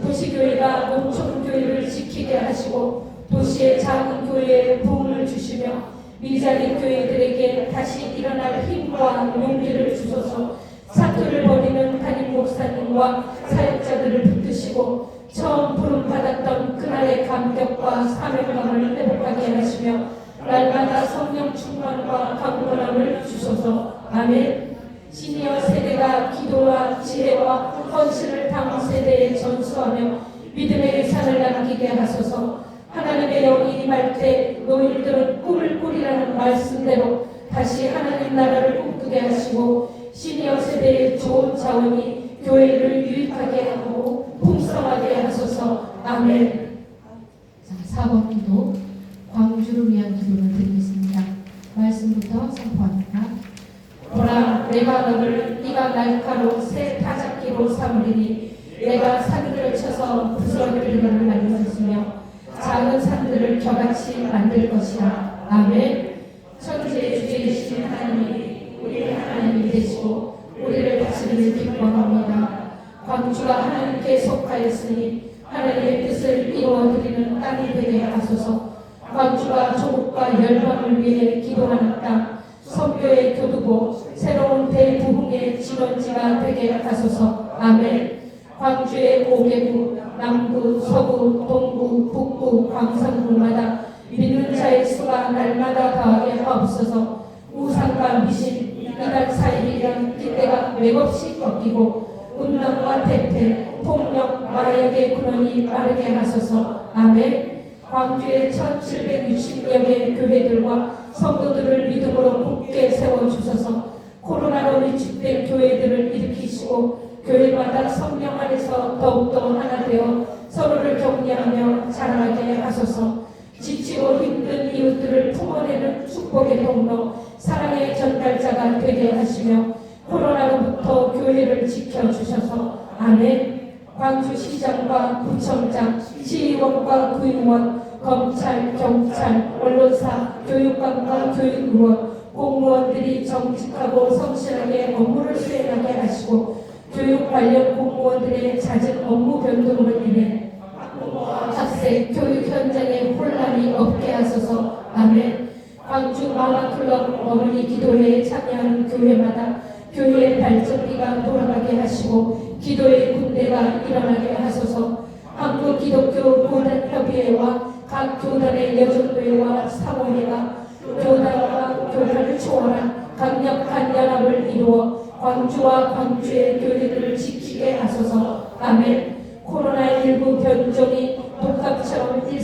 도시교회가 농촌교회를 지키게 하시고 도시의 작은 교회에 부흥을 주시며 미자립 교회들에게 다시 일어날 힘과 용기를 주소서. 사투를 벌이는 담임 목사님과 사역자들을 붙드시고 처음 부름받았던 그날의 감격과 사명감을 회복하게 하시며 날마다 성령 충만과 강건함을 주소서. 아멘. 시니어 세대가 기도와 지혜와 헌신을 다음 세대에 전수하며 믿음의 유산을 남기게 하소서. 하나님의 영이 임할 때 노인들은 꿈을 꾸리라는 말씀대로 다시 하나님 나라를 꿈꾸게 하시고 시니어 세대의 좋은 자원이 교회를 유익하게 하고 풍성하게 하소서. 아멘. 자, 4번 기도 광주를 위한 기도를 드리겠습니다. 말씀부터 선포합니다. 보라, 내가 너를 네가 날카로 새 타작기로 삼으리니 내가 산들을 쳐서 부스러뜨리는 말씀이며 작은 산들을 겨같이 만들 것이라. 아멘. 천지의 주제이신 하나님이 우리 하나님이 되시고 우리를 다스리는 기뻐합니다. 광주가 하나님께 속하였으니 하나님의 뜻을 이루어드리는 땅이 되게 하소서. 광주가 조국과 열방을 위해 기도하는 땅, 선교의 교두보, 새로운 대부흥의 진원지가 되게 하소서. 아멘. 광주의 5개구, 남구, 서구, 동구, 북구, 광산구마다 믿는 자의 수가 날마다 더하게 하옵소서. 우상과 미신, 이단 사이비란 기대가 맥없이 꺾이고 운명과 대패, 폭력, 마약의 근원이 마르게 하소서. 아멘. 광주의 1760여 개의 교회들과 성도들을 믿음으로 굳게 세워주소서. 코로나로 위축된 교회들을 일으키시고 교회마다 성령 안에서 더욱더 하나 되어 서로를 격려하며 자라나게 하소서. 지치고 힘든 이웃들을 품어내는 축복의 통로, 사랑의 전달자가 되게 하시며 코로나로부터 교회를 지켜주셔서. 아멘. 광주시장과 구청장, 시의원과 구의원, 검찰, 경찰, 언론사, 교육관과 교육의원, 공무원들이 정직하고 성실하게 업무를 수행하게 하시고 교육 관련 공무원들의 잦은 업무 변동으로 인해 학생, 교육 현장에 혼란이 없게 하소서. 아멘. 광주 마마클럽 어머니 기도회에 참여하는 교회마다 교회의 발전기가 돌아가게 하시고 기도의 군대가 일어나게 하소서. 한국기독교 고단협의회와 각 교단의 여정도의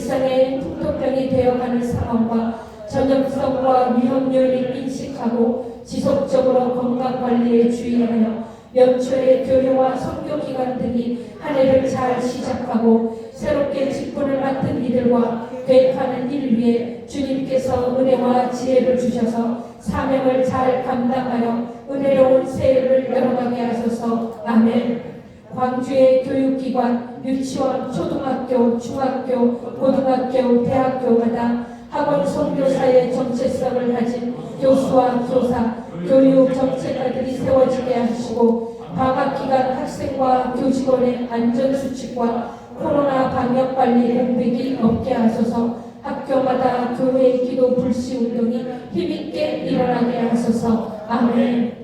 일상의 풍토병이 되어가는 상황과 전염성과 위험률을 인식하고 지속적으로 건강관리에 주의하여 연초에 교회와 선교기관들이 한 해를 잘 시작하고 새롭게 직분을 맡은 이들과 계획하는 일 위에 주님께서 은혜와 지혜를 주셔서 사명을 잘 감당하여 은혜로운 새해를 열어가게 하소서. 아멘. 광주의 교육기관, 유치원, 초등학교, 중학교, 고등학교, 대학교마다 학원 선교사의 정체성을 가진 교수와 교사, 교육 정책가들이 세워지게 하시고 방학기간 학생과 교직원의 안전수칙과 코로나 방역관리 공백이 없게 하소서. 학교마다 교회 기도 불씨 운동이 힘있게 일어나게 하소서. 아멘.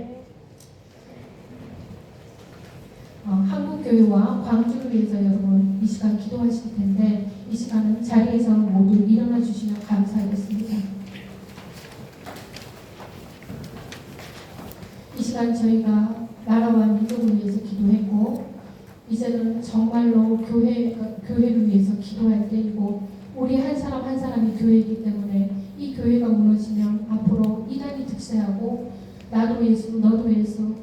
한국교회와 광주를 위해서 여러분 이 시간 기도하실 텐데 이 시간은 자리에서 모두 일어나 주시면 감사하겠습니다. 이 시간 저희가 나라와 민족을 위해서 기도했고 이제는 정말로 교회를 위해서 기도할 때이고 우리 한 사람 한 사람이 교회이기 때문에 이 교회가 무너지면 앞으로 이단이 득세하고 나도 예수 너도 예수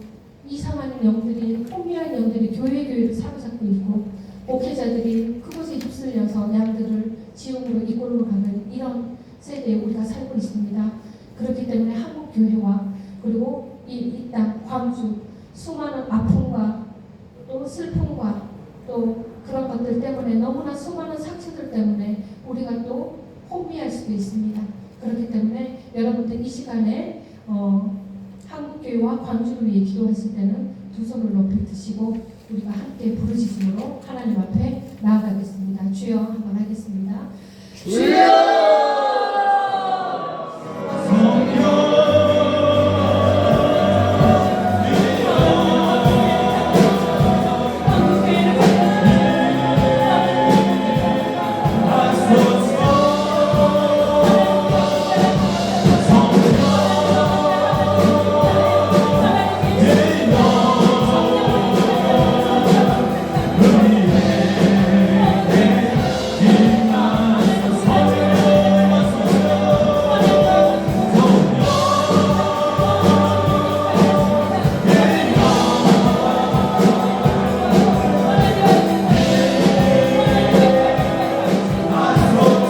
이상한 영들이 혼미한 영들이 교회를 사로잡고 있고 목회자들이 그것에 휩쓸려서 양들을 지옥으로 이끌고 가는 이런 세대에 우리가 살고 있습니다. 그렇기 때문에 한국교회와 그리고 이 땅 광주 수많은 아픔과 또 슬픔과 또 그런 것들 때문에 너무나 수많은 상처들 때문에 우리가 또 혼미할 수도 있습니다. 그렇기 때문에 여러분들 이 시간에 한국교회와 광주를 위해 기도했을 때는 두 손을 높이 드시고 우리가 함께 부르짖음으로 하나님 앞에 나아가겠습니다. 주여 한번 하겠습니다. 주여! 아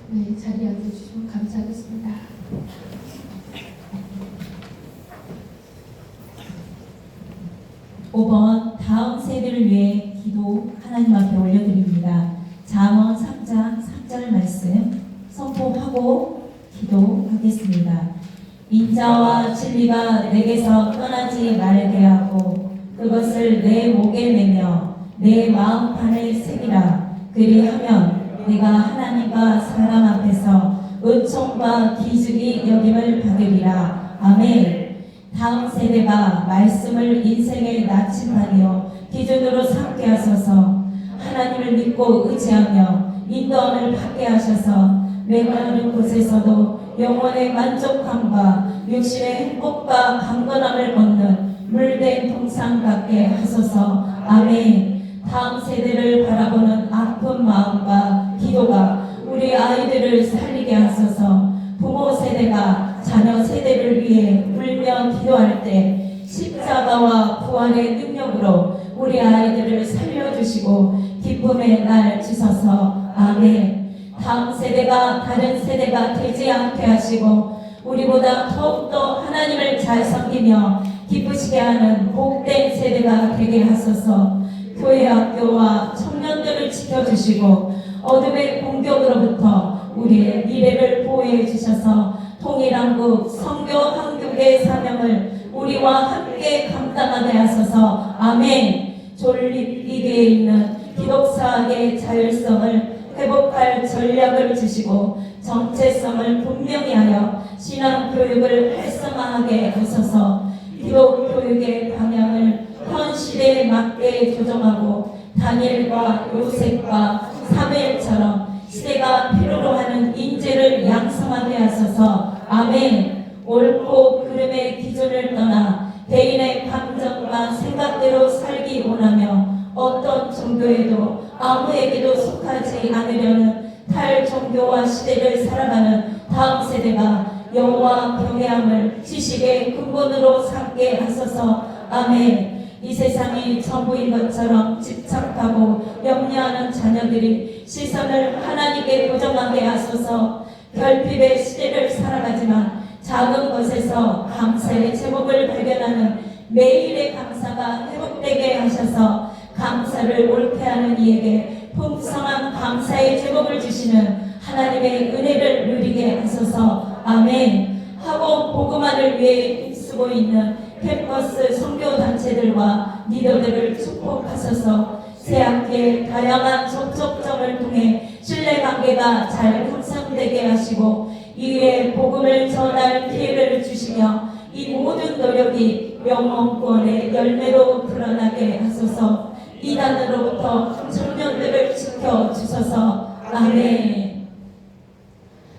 네, 자리에 앉아주시면 감사하겠습니다. 다음 세대를 위해 기도 하나님 앞에 올려드립니다. 잠언 3장 3절 말씀 선포하고 기도하겠습니다. 인자와 진리가 내게서 떠나지 말게 하고 그것을 내 목에 매며 내 마음판에 새기라. 그리하면 내가 하나님과 사람 앞에서 은총과 기죽이 여김을 받으리라. 아멘. 다음 세대가 말씀을 인생의 나침반이요 기준으로 삼게 하소서. 하나님을 믿고 의지하며 인도함을 받게 하셔서 맹하는 곳에서도 영혼의 만족함과 육신의 행복과 강건함을 얻는 물된 동상 같게 하소서. 아멘. 다음 세대를 바라보는 아픈 마음과 기도가 우리 아이들을 살리게 하소서. 부모 세대가 자녀 세대를 위해 울며 기도할 때 십자가와 부활의 능력으로 우리 아이들을 살려주시고 기쁨의 날 주소서. 아멘. 다음 세대가 다른 세대가 되지 않게 하시고 우리보다 더욱더 하나님을 잘 섬기며 기쁘시게 하는 복된 세대가 되게 하소서. 교회 학교와 청년들을 지켜주시고 어둠의 공격으로부터 우리의 미래를 보호해 주셔서 통일한국 선교 한국의 사명을 우리와 함께 감당하게 하소서. 아멘. 존립이기에 있는 기독사학의 자율성을 회복할 전략을 주시고 정체성을 분명히 하여 신앙교육을 활성화하게 하소서. 기독교육의 방향을 현 시대에 맞게 조정하고 다니엘과 요셉과 사무엘처럼 시대가 필요로 하는 인재를 양성하게 하소서. 아멘. 옳고 그름의 기준을 떠나 개인의 감정과 생각대로 살기 원하며 어떤 종교에도 아무에게도 속하지 않으려는 탈종교화 시대를 살아가는 다음 세대가 영과 경외함을 지식의 근본으로 삼게 하소서. 아멘. 이 세상이 전부인 것처럼 집착하고 염려하는 자녀들이 시선을 하나님께 고정하게 하소서. 결핍의 시대를 살아가지만 작은 것에서 감사의 제목을 발견하는 매일의 감사가 회복되게 하셔서 감사를 옳게 하는 이에게 풍성한 감사의 제목을 주시는 하나님의 은혜를 누리게 하소서. 아멘. 학원 복음화를 위해 힘쓰고 있는 캠퍼스 선교단체들과 리더들을 축복하소서. 새학기에 다양한 접촉점을 통해 신뢰관계가 잘 형성되게 하시고 이후에 복음을 전할 기회를 주시며 이 모든 노력이 영혼권의 열매로 드러나게 하소서. 이단으로부터 청년들을 지켜주소서. 아멘.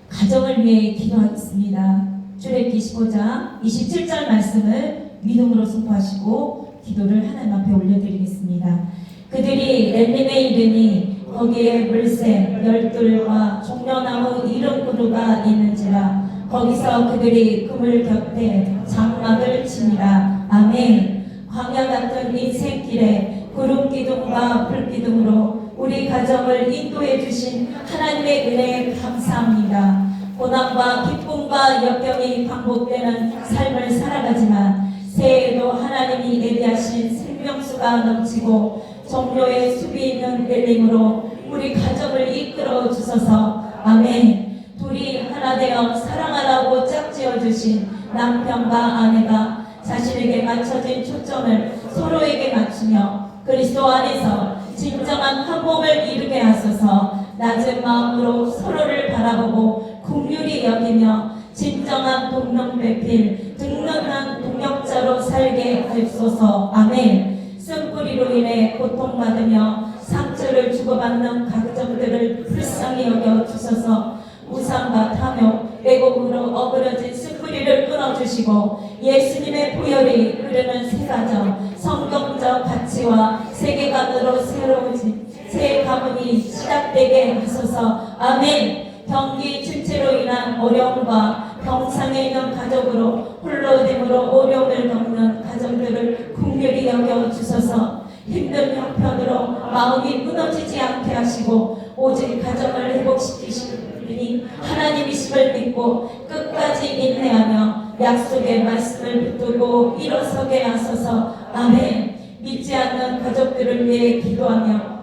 가정을 위해 기도하겠습니다. 출애굽기 15장 27절 말씀을 믿음으로 선포하시고 기도를 하나님 앞에 올려드리겠습니다. 그들이 엘림에 이르니 거기에 물샘 열둘과 종려나무 70그루가 있는지라 거기서 그들이 그물 곁에 장막을 치니라. 아멘. 광야 같은 인생길에 구름 기둥과 불 기둥으로 우리 가정을 인도해 주신 하나님의 은혜에 감사합니다. 고난과 기쁨과 역경이 반복되는 삶을 살아가지만 새해에도 하나님이 예비하신 생명수가 넘치고 종료의 숲이 있는 엘림으로 우리 가정을 이끌어 주소서. 아멘. 둘이 하나 되어 사랑하라고 짝지어 주신 남편과 아내가 자신에게 맞춰진 초점을 서로에게 맞추며 그리스도 안에서 진정한 한 몸을 이루게 하소서. 낮은 마음으로 서로를 바라보고 긍휼히 여기며 진정한 동명배필 든든한 동역자로 살게 하옵소서. 아멘. 쓴뿌리로 인해 고통받으며 상처를 주고받는 가정들을 불쌍히 여겨 주소서. 우상과 탐욕, 애곡으로 어그러진 쓴뿌리를 끊어주시고 예수님의 보혈이 흐르는 새 가정, 성경적 가치와 세계관으로 새로워진 새 가문이 시작되게 하소서. 아멘. 경기 침체로 인한 어려움과 병상에 있는 가족으로 홀로됨으로 어려움을 겪는 가정들을 긍휼히 여겨 주소서. 힘든 형편으로 마음이 무너지지 않게 하시고 오직 가정을 회복시키시니 하나님이심을 믿고 끝까지 인내하며 약속의 말씀을 붙들고 일어서게 하소서. 아멘. 믿지 않는 가족들을 위해 기도하며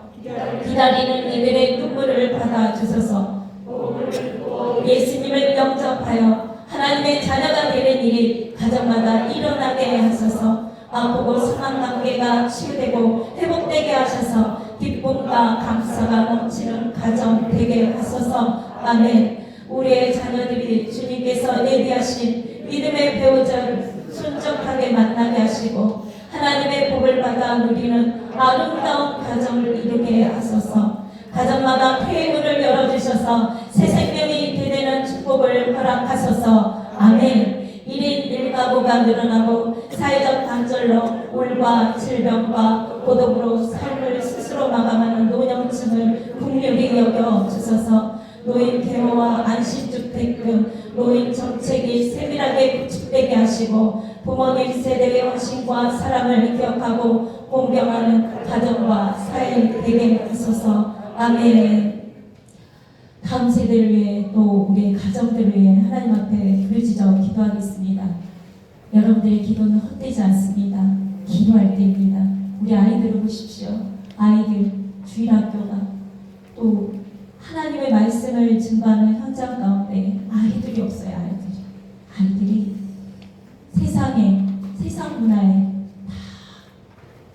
기다리는 이들의 눈물을 받아주소서. 예수님을 영접하여 하나님의 자녀가 되는 일이 가정마다 일어나게 하소서. 아프고 상한 관계가 치유되고 회복되게 하셔서 기쁨과 감사가 넘치는 가정 되게 하소서. 아멘. 우리의 자녀들이 주님께서 예비하신 믿음의 배우자를 순종하게 만나게 하시고 하나님의 복을 받아 누리는 아름다운 가정을 이루게 하소서. 가정마다 회의문을 열어주셔서 새 생명이 되는 축복을 허락하소서. 아멘. 1인 1가구가 늘어나고 사회적 단절로 우울과 질병과 고독으로 삶을 스스로 마감하는 노년층을 긍휼히 여겨 주소서. 노인 계호와 안심주택 등 노인 정책이 세밀하게 구축되게 하시고 부모님 세대의 헌신과 사랑을 기억하고 공경하는 가정과 사회 되게 하소서. 아멘. 다음 세대를 위해 또 우리의 가정들을 위해 하나님 앞에 부르짖어 기도하겠습니다. 여러분들의 기도는 헛되지 않습니다. 기도할 때입니다. 우리 아이들을 보십시오. 아이들 주일학교가 또 하나님의 말씀을 증거하는 현장 가운데 아이들이 없어요. 아이들이 세상 문화에 다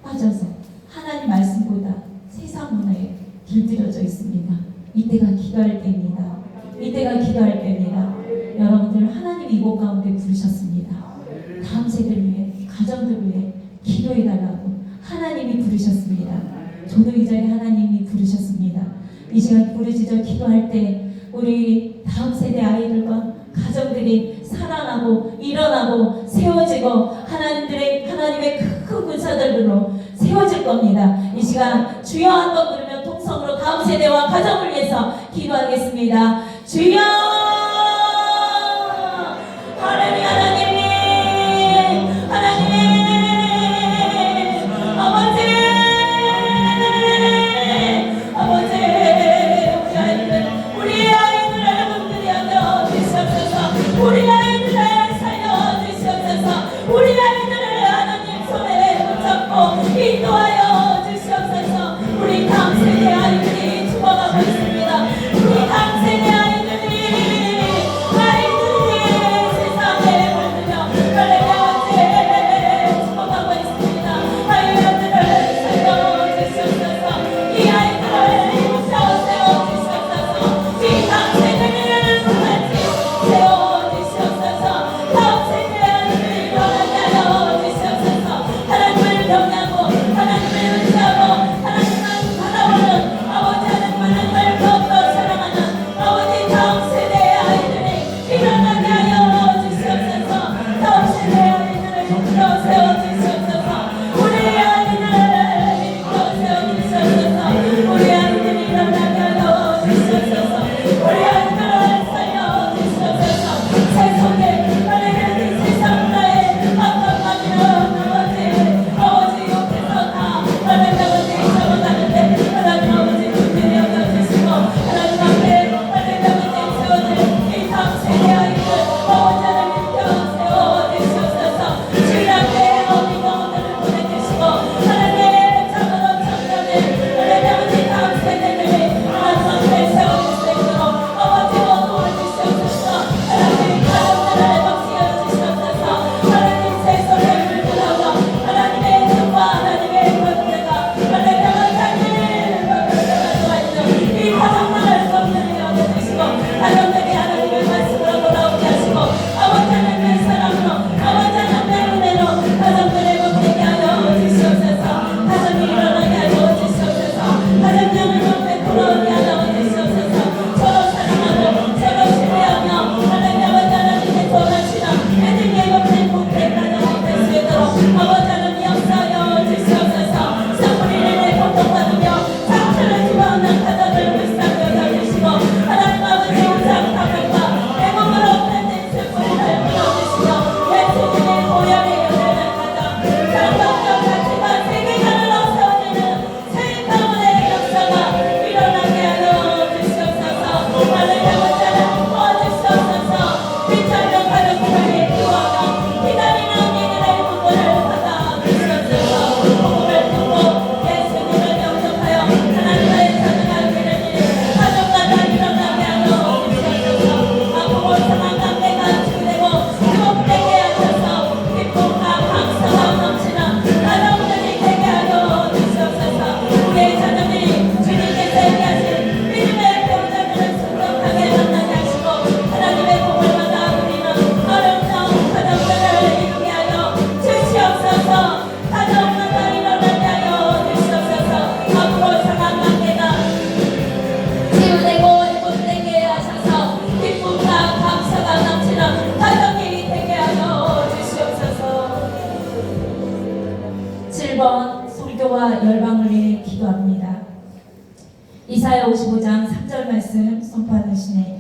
빠져서 하나님 말씀보다 세상 문화에 길들여져 있습니다. 이때가 기도할 때입니다. 이때가 기도할 때입니다. 여러분들 하나님 이곳 가운데 부르셨습니다. 다음 세대를 위해 가정들을 위해 기도해달라고 하나님이 부르셨습니다. 저도 이 자리에 하나님이 부르셨습니다. 이 시간 부르짖어 기도할 때 우리 다음 세대 아이들과 가정들이 살아나고 일어나고 세워지고 하나님의 큰 군사들로 세워질 겁니다. 이 시간 주여 한번 부르면 통성으로 다음 세대와 가정을 위해서 기도하겠습니다. 주여 하나님 인도하여 주시옵소서. 우리 다음 세대 아이들이 죽어가고 있습니다. 우리 다음 세대 감사합니다.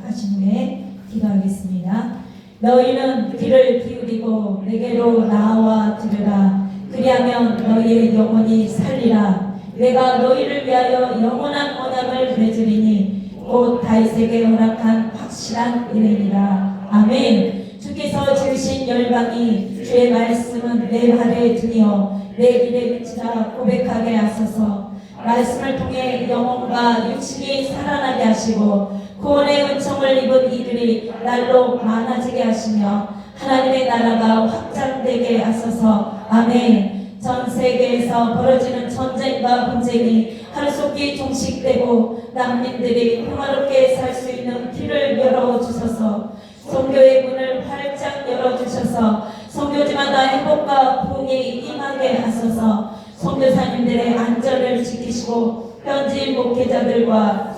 하신 후에 기도하겠습니다. 너희는 귀를 기울이고 내게로 나와 들으라. 그리하면 너희의 영혼이 살리라. 내가 너희를 위하여 영원한 언약을 맺으리니 곧 다윗에게 허락한 확실한 은혜니라. 아멘. 주께서 지으신 열방이 주의 말씀은 내 발에 등이요 내 길에 비치라 고백하게 하소서. 말씀을 통해 영혼과 육신이 살아나게 하시고 구원의 은총을 입은 이들이 날로 많아지게 하시며 하나님의 나라가 확장되게 하소서. 아멘. 전 세계에서 벌어지는 전쟁과 분쟁이 하루속히 종식되고 난민들이 평화롭게 살 수 있는 길을 열어주소서. 선교의 문을 활짝 열어주셔서 선교지마다 행복과 부흥이 임하게 하소서. 선교사님들의 안전을 지키시고 현지 목회자들과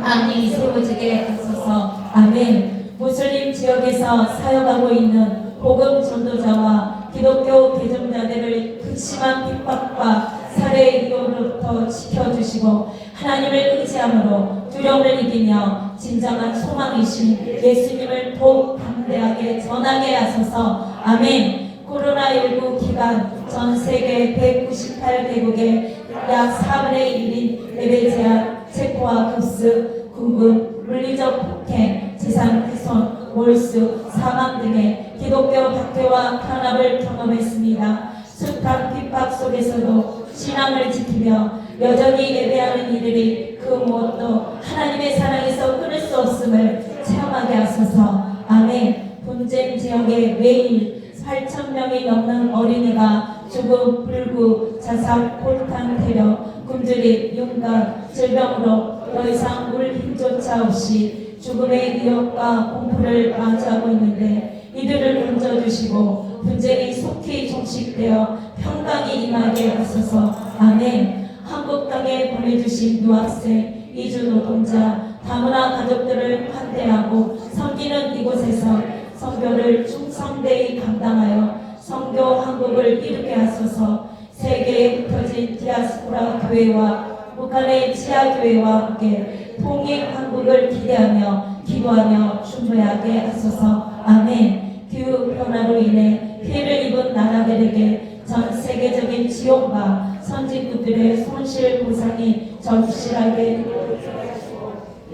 안이 세워지게 하소서. 아멘. 무슬림 지역에서 사역하고 있는 복음 전도자와 기독교 개종자들을 극심한 핍박과 살해의 위협으로부터 지켜주시고 하나님을 의지함으로 두려움을 이기며 진정한 소망이신 예수님을 더욱 담대하게 전하게 하소서. 아멘. 코로나19 기간 전 세계 198개국에 약 4분의 1인 예배 제한, 체포와 급습, 구금, 물리적 폭행, 재산 훼손, 몰수, 사망 등의 기독교 박해와 탄압을 경험했습니다. 숱한 핍박 속에서도 신앙을 지키며 여전히 예배하는 이들이 그 무엇도 하나님의 사랑에서 끊을 수 없음을 체험하게 하소서. 아멘. 분쟁 지역에 매일 8,000명이 넘는 어린이가 죽음, 불구, 자살, 폭탄, 테러, 굶주림, 윤곽, 질병으로 더 이상 울 힘조차 없이 죽음의 위협과 공포를 맞이하고 있는데 이들을 건져주시고 분쟁이 속히 종식되어 평강이 임하게 하소서. 아멘. 한국 땅에 보내주신 유학생, 이주노동자, 다문화 가족들을 환대하고 섬기는 이곳에서 선교를 충성되이 감당하여 선교 한국을 이루게 하소서. 세계에 흩어진 디아스포라 교회와 북한의 지하교회와 함께 통일 한국을 기대하며 기도하며 준비하게 하소서. 아멘. 기후 변화로 인해 피해를 입은 나라들에게 전 세계적인 지원과 선진국들의 손실 보상이 절실하게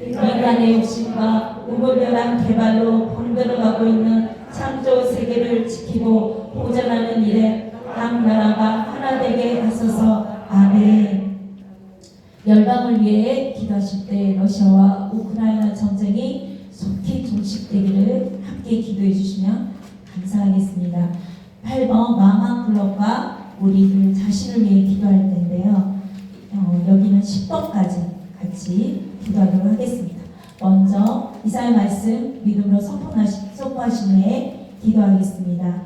인간의 욕심과 무분별한 개발로 병들어가고 있는 창조 세계를 지키고 보존하는 일에 각 나라가 하나 되게 하소서. 아멘. 열방을 위해 기도하실 때 러시아와 우크라이나 전쟁이 속히 종식되기를 함께 기도해 주시면 감사하겠습니다. 8번 마마클럽과 우리들 자신을 위해 기도할 텐데요. 여기는 10번까지 같이 기도하도록 하겠습니다. 먼저 이사야 말씀 믿음으로 선포하신 후에 기도하겠습니다.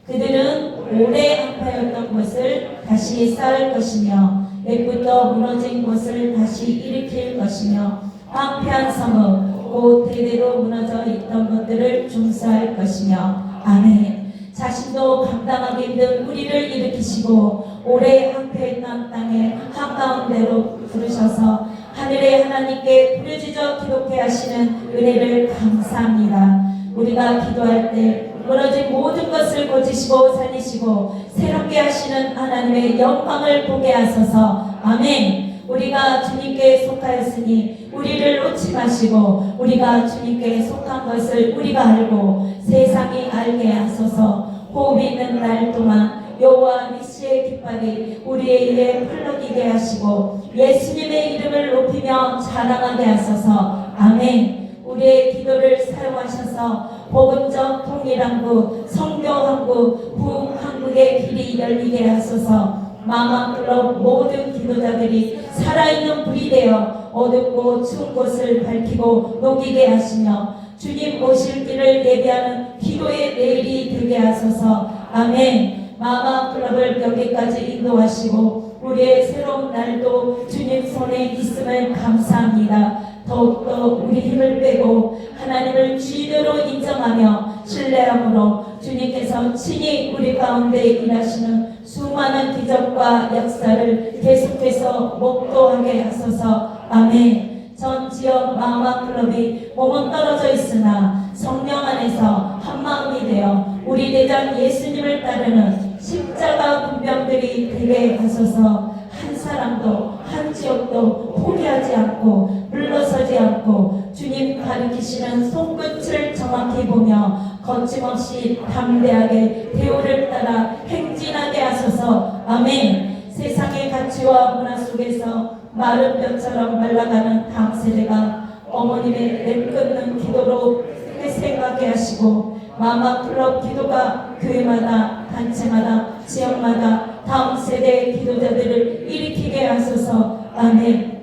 그들은 오래 항파였던 것을 다시 쌓을 것이며 옛부터 무너진 것을 다시 일으킬 것이며 황폐한 성읍 곧 대대로 무너져 있던 것들을 중수할 것이며 아멘. 자신도 감당하기 힘든 우리를 일으키시고 오래 항폐했던 땅에 한가운데로 부르셔서 하늘의 하나님께 부르짖어 기도케 하시는 은혜를 감사합니다. 우리가 기도할 때 무너진 모든 것을 고치시고 살리시고 새롭게 하시는 하나님의 영광을 보게 하소서. 아멘. 우리가 주님께 속하였으니 우리를 놓지 마시고 우리가 주님께 속한 것을 우리가 알고 세상이 알게 하소서. 호흡이 있는 날 동안 여호와 니시의 깃발이 우리의 입에 흘러기게 하시고 예수님의 이름을 높이며 자랑하게 하소서. 아멘. 우리의 기도를 사용하셔서 복음적 통일한국, 성교한국, 부흥한국의 길이 열리게 하소서. 마마클럽 모든 기도자들이 살아있는 불이 되어 어둡고 추운 곳을 밝히고 녹이게 하시며 주님 오실 길을 예비하는 기도의 내일이 되게 하소서. 아멘. 마마클럽을 여기까지 인도하시고 우리의 새로운 날도 주님 손에 있음을 감사합니다. 더욱더 우리 힘을 빼고 하나님을 주인으로 인정하며 신뢰함으로 주님께서 친히 우리 가운데 일하시는 수많은 기적과 역사를 계속해서 목도하게 하소서. 아멘. 전 지역 마마 클럽이 몸은 떨어져 있으나 성령 안에서 한 마음이 되어 우리 대장 예수님을 따르는 십자가 군병들이 되게 하소서. 한 사람도 한 지역도 포기하지 않고 물러서지 않고 주님 가르치시는 손끝을 정확히 보며 거침없이 담대하게 대우를 따라 행진하게 하소서. 아멘. 세상의 가치와 문화 속에서 마른 뼈처럼 말라가는 다음 세대가 어머님의 내끊는 기도로 생각하게 하시고 마마 클럽 기도가 교회마다 단체마다 지역마다 다음 세대 기도자들을 일으키게 하소서. 아멘.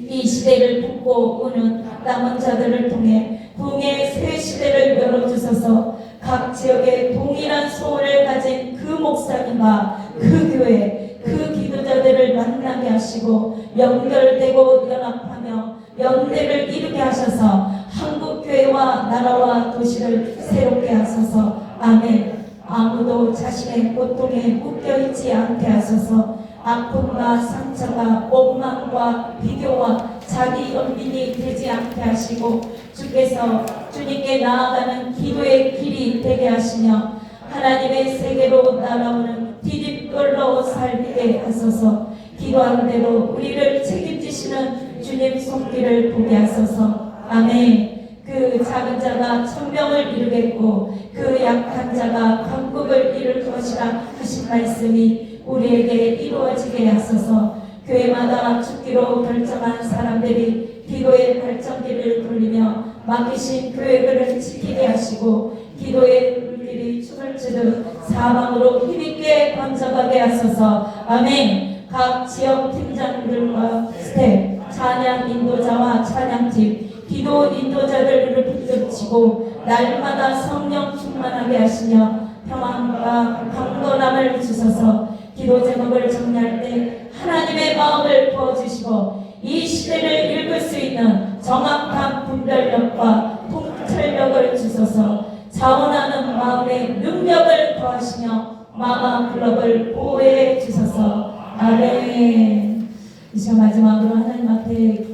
이 시대를 품고 오는 남은 자들을 통해 부흥의 새 시대를 열어주소서. 각 지역에 동일한 소원을 가진 그 목사님과 그 교회 그 기도자들을 만나게 하시고 연결되고 연합하며 연대를 이루게 하셔서 한국교회와 나라와 도시를 새롭게 하소서. 아멘. 아무도 자신의 고통에 묶여있지 않게 하소서. 아픔과 상처가 원망과 비교와 자기 연민이 되지 않게 하시고 주께서 주님께 나아가는 기도의 길이 되게 하시며 하나님의 세계로 날아오는 디딤돌로 살게 하소서. 기도한 대로 우리를 책임지시는 주님 손길을 보게 하소서. 아멘. 그 작은 자가 천명을 이루겠고 그 약한 자가 강국을 이룰 것이라 하신 말씀이 우리에게 이루어지게 하소서. 교회마다 죽기로 결정한 사람들이 기도의 발전기를 돌리며 맡기신 교회들을 지키게 하시고 기도의 물길이 춤을 추듯 사방으로 힘있게 번져가게 하소서. 아멘. 각 지역 팀장들과 스텝, 찬양 인도자와 찬양팀, 기도 인도자들을 붙들치고 날마다 성령 충만하게 하시며 평안과 강건함을 주셔서 기도 제목을 정리할 때 하나님의 마음을 부어주시고 이 시대를 읽을 수 있는 정확한 분별력과 통찰력을 주셔서 자원하는 마음의 능력을 더하시며 마마 클럽을 보호해 주셔서. 아멘. 이 시간 마지막으로 하나님 앞에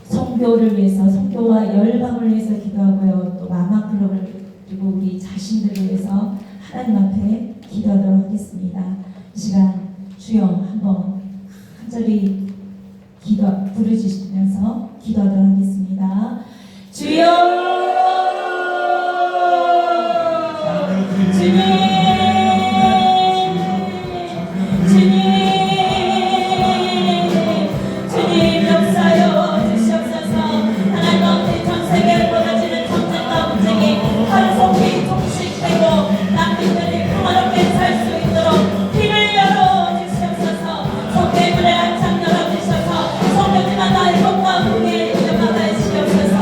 선교를 위해서, 선교와 열방을 위해서 기도하고요. 또 마마 클럽을 그리고 우리 자신들을 위해서 하나님 앞에 기도하도록 하겠습니다. 이 시간 주여 한번 간절히 부르짖으면서 기도하도록 하겠습니다. 주여 주님 역사여 주시옵소서. 하나님 앞에 전 세계에 벌어지는 전쟁과 분쟁이 한속히 종식되고 난민들이 평화롭게 살 수 있도록 길을 열어 주시옵소서. 성교의 문을 한창 열어 주셔서 성교지마다 일본과 북의 일마다 주시옵소서.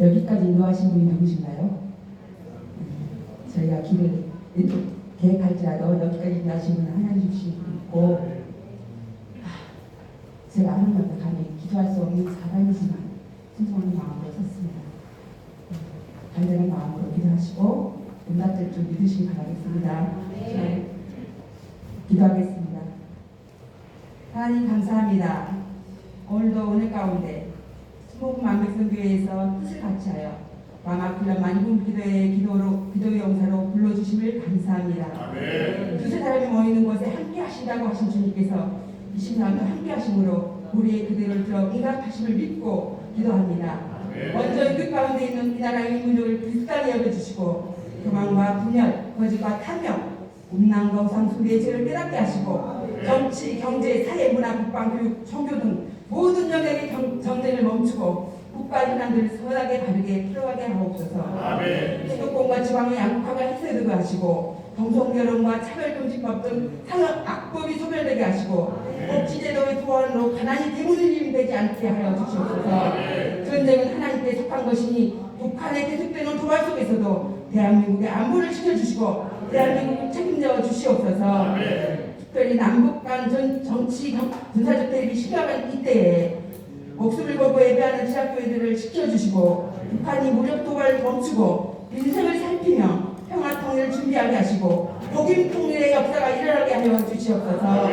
여기까지 인도하신 분이 누구신가요? 저희가 길을 계획할지라도 여기까지 인도하신 분은 하나님 주신 분이 있고, 제가 하나님께 감히 기도할 수 없는 사람이지만 순종하는 마음으로 섰습니다. 간절한 마음으로 기도하시고 응답될 줄 믿으시기 바라겠습니다. 네. 기도하겠습니다. 하나님 감사합니다. 오늘도 오늘 가운데 수목금 만백성교회에서 뜻을 같이하여 마마클럽 만군 기도의 기도 용사로 불러주심을 감사합니다. 두세 사람이 모이는 곳에 함께 하신다고 하신 주님께서 20년도 함께 하심으로 우리의 그대를 들어 응답하심을 믿고 기도합니다. 먼저 이그 가운데 있는 이 나라의 민족을 비슷하게 여겨주시고 교만과 분열, 거짓과 탐욕, 음란과 우상숭배의 죄를 깨닫게 하시고 정치, 경제, 사회, 문화, 국방, 교육, 종교 등 모든 영역의 전쟁을 멈추고 국가 현안들을 선하게 바르게 풀어가게 하옵소서. 수도권과 지방의 양극화가 해소되게 하시고 동성결혼과 차별금지법 등 상업 악법이 소멸되게 하시고 복지제도의 보완으로 가난이 대문을 되지 않게 하여 주시옵소서. 전쟁은 하나님께 속한 것이니 북한에 계속되는 도발 속에서도 대한민국의 안보를 지켜주시고 대한민국을 책임져 주시옵소서. 특별히 남북 간 정치 군사적 대립이 심각한 이때에 목숨을 걸고 예배하는 지하교회들을 지켜주시고 북한이 무력 도발을 멈추고 민생을 살피며 평화 통일을 준비하게 하시고 복임 통일의 역사가 일어나게 하여 주시옵소서.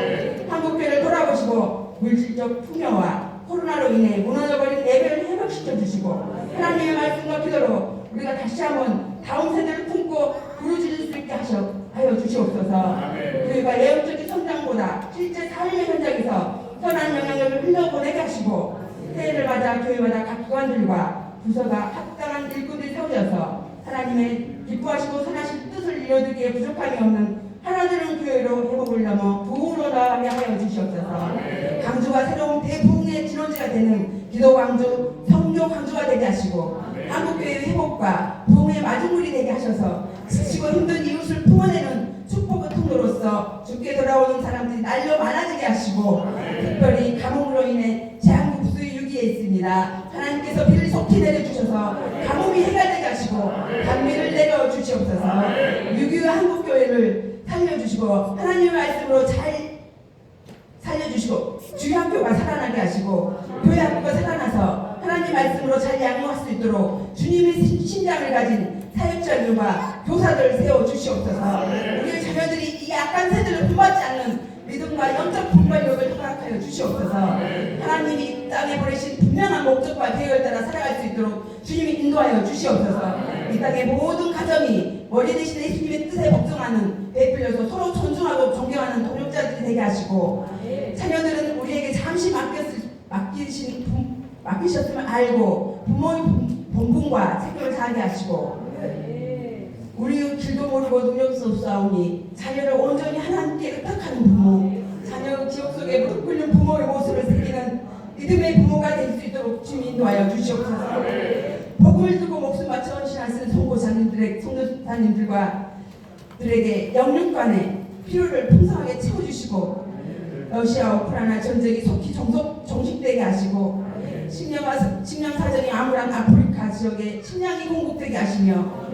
한국교회를 돌아보시고 물질적 풍요와 코로나로 인해 무너져버린 예배를 회복시켜 주시고 하나님의 말씀과 기도로 우리가 다시 한번 다음 세대를 품고 부르짖을 수 있게 하여 주시옵소서. 교회가 예언적인 성장보다 실제 삶의 현장에서 선한 영향력을 흘려보내게 하시고 새해를 맞아 교회마다 각 기관들과 부서가 합당한 일꾼들이 세워져서 하나님의 기뻐하시고 선하신 뜻을 이루어드기에 부족함이 없는 하나되는 교회로 회복을 넘어 부흥으로 나아가게 하여 주시옵소서. 강주가 새로운 대부흥의 진원지가 되는 기도 강주, 성교 강주가 되게 하시고 한국교회의 회복과 부흥의 마중물이 되게 하셔서 지치고 힘든 이웃을 품어내는 축복의 통로로서 주께 돌아오는 사람들이 날로 많아지게 하시고 특별히 가뭄으로 인해 제한국수의 위기에 있습니다. 하나님께서 비를 속히 내려주셔서 가뭄이 해결되게 하시고 단비를 내려주시옵소서. 6.25 한국교회를 살려주시고 하나님의 말씀으로 잘 살려주시고 주의학교가 살아나게 하시고 교회학교가 살아나서 하나님 말씀으로 잘 양육할 수 있도록 주님의 신장을 가진 사역자들과 교사들을 세워주시옵소서. 우리의 자녀들이 이 악한 세대를 본받지 않는 믿음과 영적 분별력을 허락하여 주시옵소서. 하나님이 땅에 보내신 분명한 목적과 계획을 따라 살아갈 수 있도록 주님이 인도하여 주시옵소서. 이 땅의 모든 가정이 머리 대신 예수님의 뜻에 복종하는 베풀려서 서로 존중하고 존경하는 동력자들이 되게 하시고 자녀들은 우리에게 잠시 맡기셨음을 알고 부모의 본분과 책임을 다하게 하시고 우리 길도 모르고 능력이 없사오니 자녀를 온전히 하나님께 의탁하는 부모, 자녀의 기억 속에 무릎 꿇는 부모의 모습을 새기는 믿음의 부모가 될 수 있도록 주님 인도하여 주시옵소서. 복음을 두고 목숨 바쳐 헌신하시는 선교사님들과 들에게 영육간의 필요를 풍성하게 채워주시고 러시아 우크라이나 전쟁이 속히 종식되게 하시고 식량사정이 암울한 아프리카 지역에 식량이 공급되게 하시며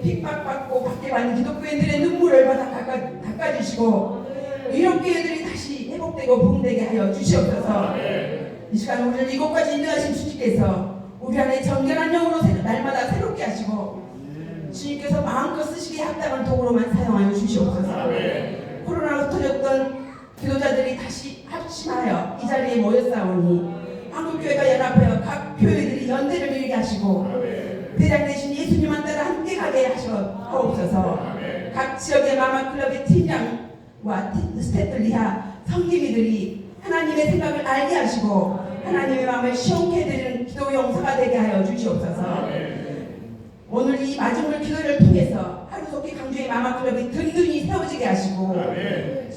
핍박받고 박해받는 기독교인들의 눈물을 닦아주시고 위력교회들이 다시 회복되고 부흥되게 하여 주시옵소서. 이 시간 우리를 이곳까지 인도하신 주님께서 우리 안에 정결한 영으로 날마다 새롭게 하시고 주님께서 마음껏 쓰시기에 합당한 도구로만 사용하여 주시옵소서. 코로나로 흩어졌던 기도자들이 다시 합심하여 이 자리에 모였사오니 한국교회가 연합하여 각 교회들이 연대를 이루게 하시고 대장 대신 예수님만 따라 함께 가게 하옵소서. 각 지역의 마마클럽의 팀장과 스태프들 이하 성기미들이 하나님의 생각을 알게 하시고 하나님의 마음을 시원케 해드리는 기도 용사가 되게 하여 주시옵소서. 오늘 이 마지막 기도를 통해서 하루속히 강주의 마마클럽이 든든히 세워지게 하시고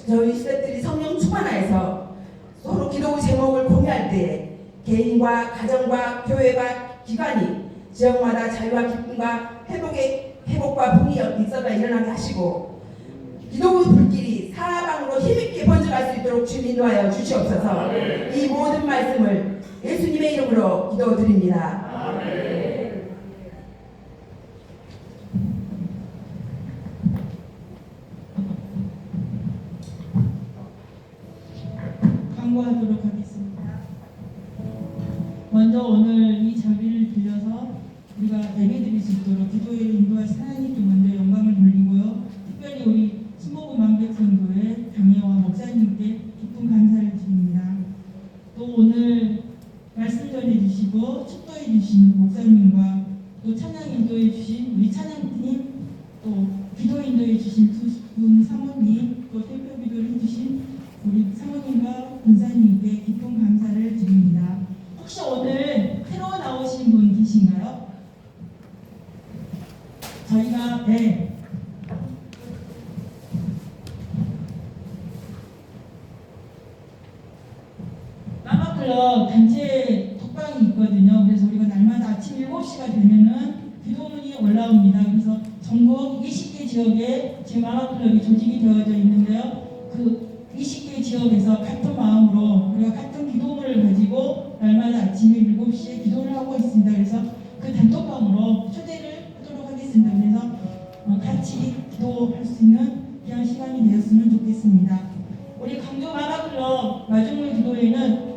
저희 스태프들이 성령 충만하여서 서로 기도 제목을 공유할 때 개인과 가정과 교회와 기관이 지역마다 자유와 기쁨과 회복과 분이 있어가 일어나게 하시고 기도의 불길이 사방으로 힘있게 번져갈 수 있도록 주님 인도하여 주시옵소서. 이 모든 말씀을 예수님의 이름으로 기도드립니다. 먼저 오늘 이 자리를 빌려서 우리가 예배드릴 수 있도록 기도에 인도하신 하나님께 먼저 영광을 돌리고요. 특별히 우리 신보고 만백성교회 장애와 목사님께 깊은 감사를 드립니다. 또 오늘 말씀 전해주시고 축도해 주신 목사님과 또 찬양 인도해 주신 우리 찬양팀, 또 기도 인도해 주신 두 분 사모님, 또 대표 기도를 해주신 우리 사모님과 권사님께 깊은 감사를 드립니다. 혹시 오늘 새로 나오신 분 계신가요? 저희가 마마클럽 단체 톡방이 있거든요. 그래서 우리가 날마다 아침 7시가 되면은 기도문이 올라옵니다. 그래서 전국 20개 지역에 지금 마마클럽이 조직이 되어져 있는데요. 그 20개 지역에서 같은 마음으로 우리가 같은 기도문을 가지고 날마다 아침에 7시에 기도를 하고 있습니다. 그래서 그 단톡방으로 초대를 하도록 하겠습니다. 그래서 같이 기도할 수 있는 귀한 시간이 되었으면 좋겠습니다. 우리 강조 마마클럽 마중물 기도회는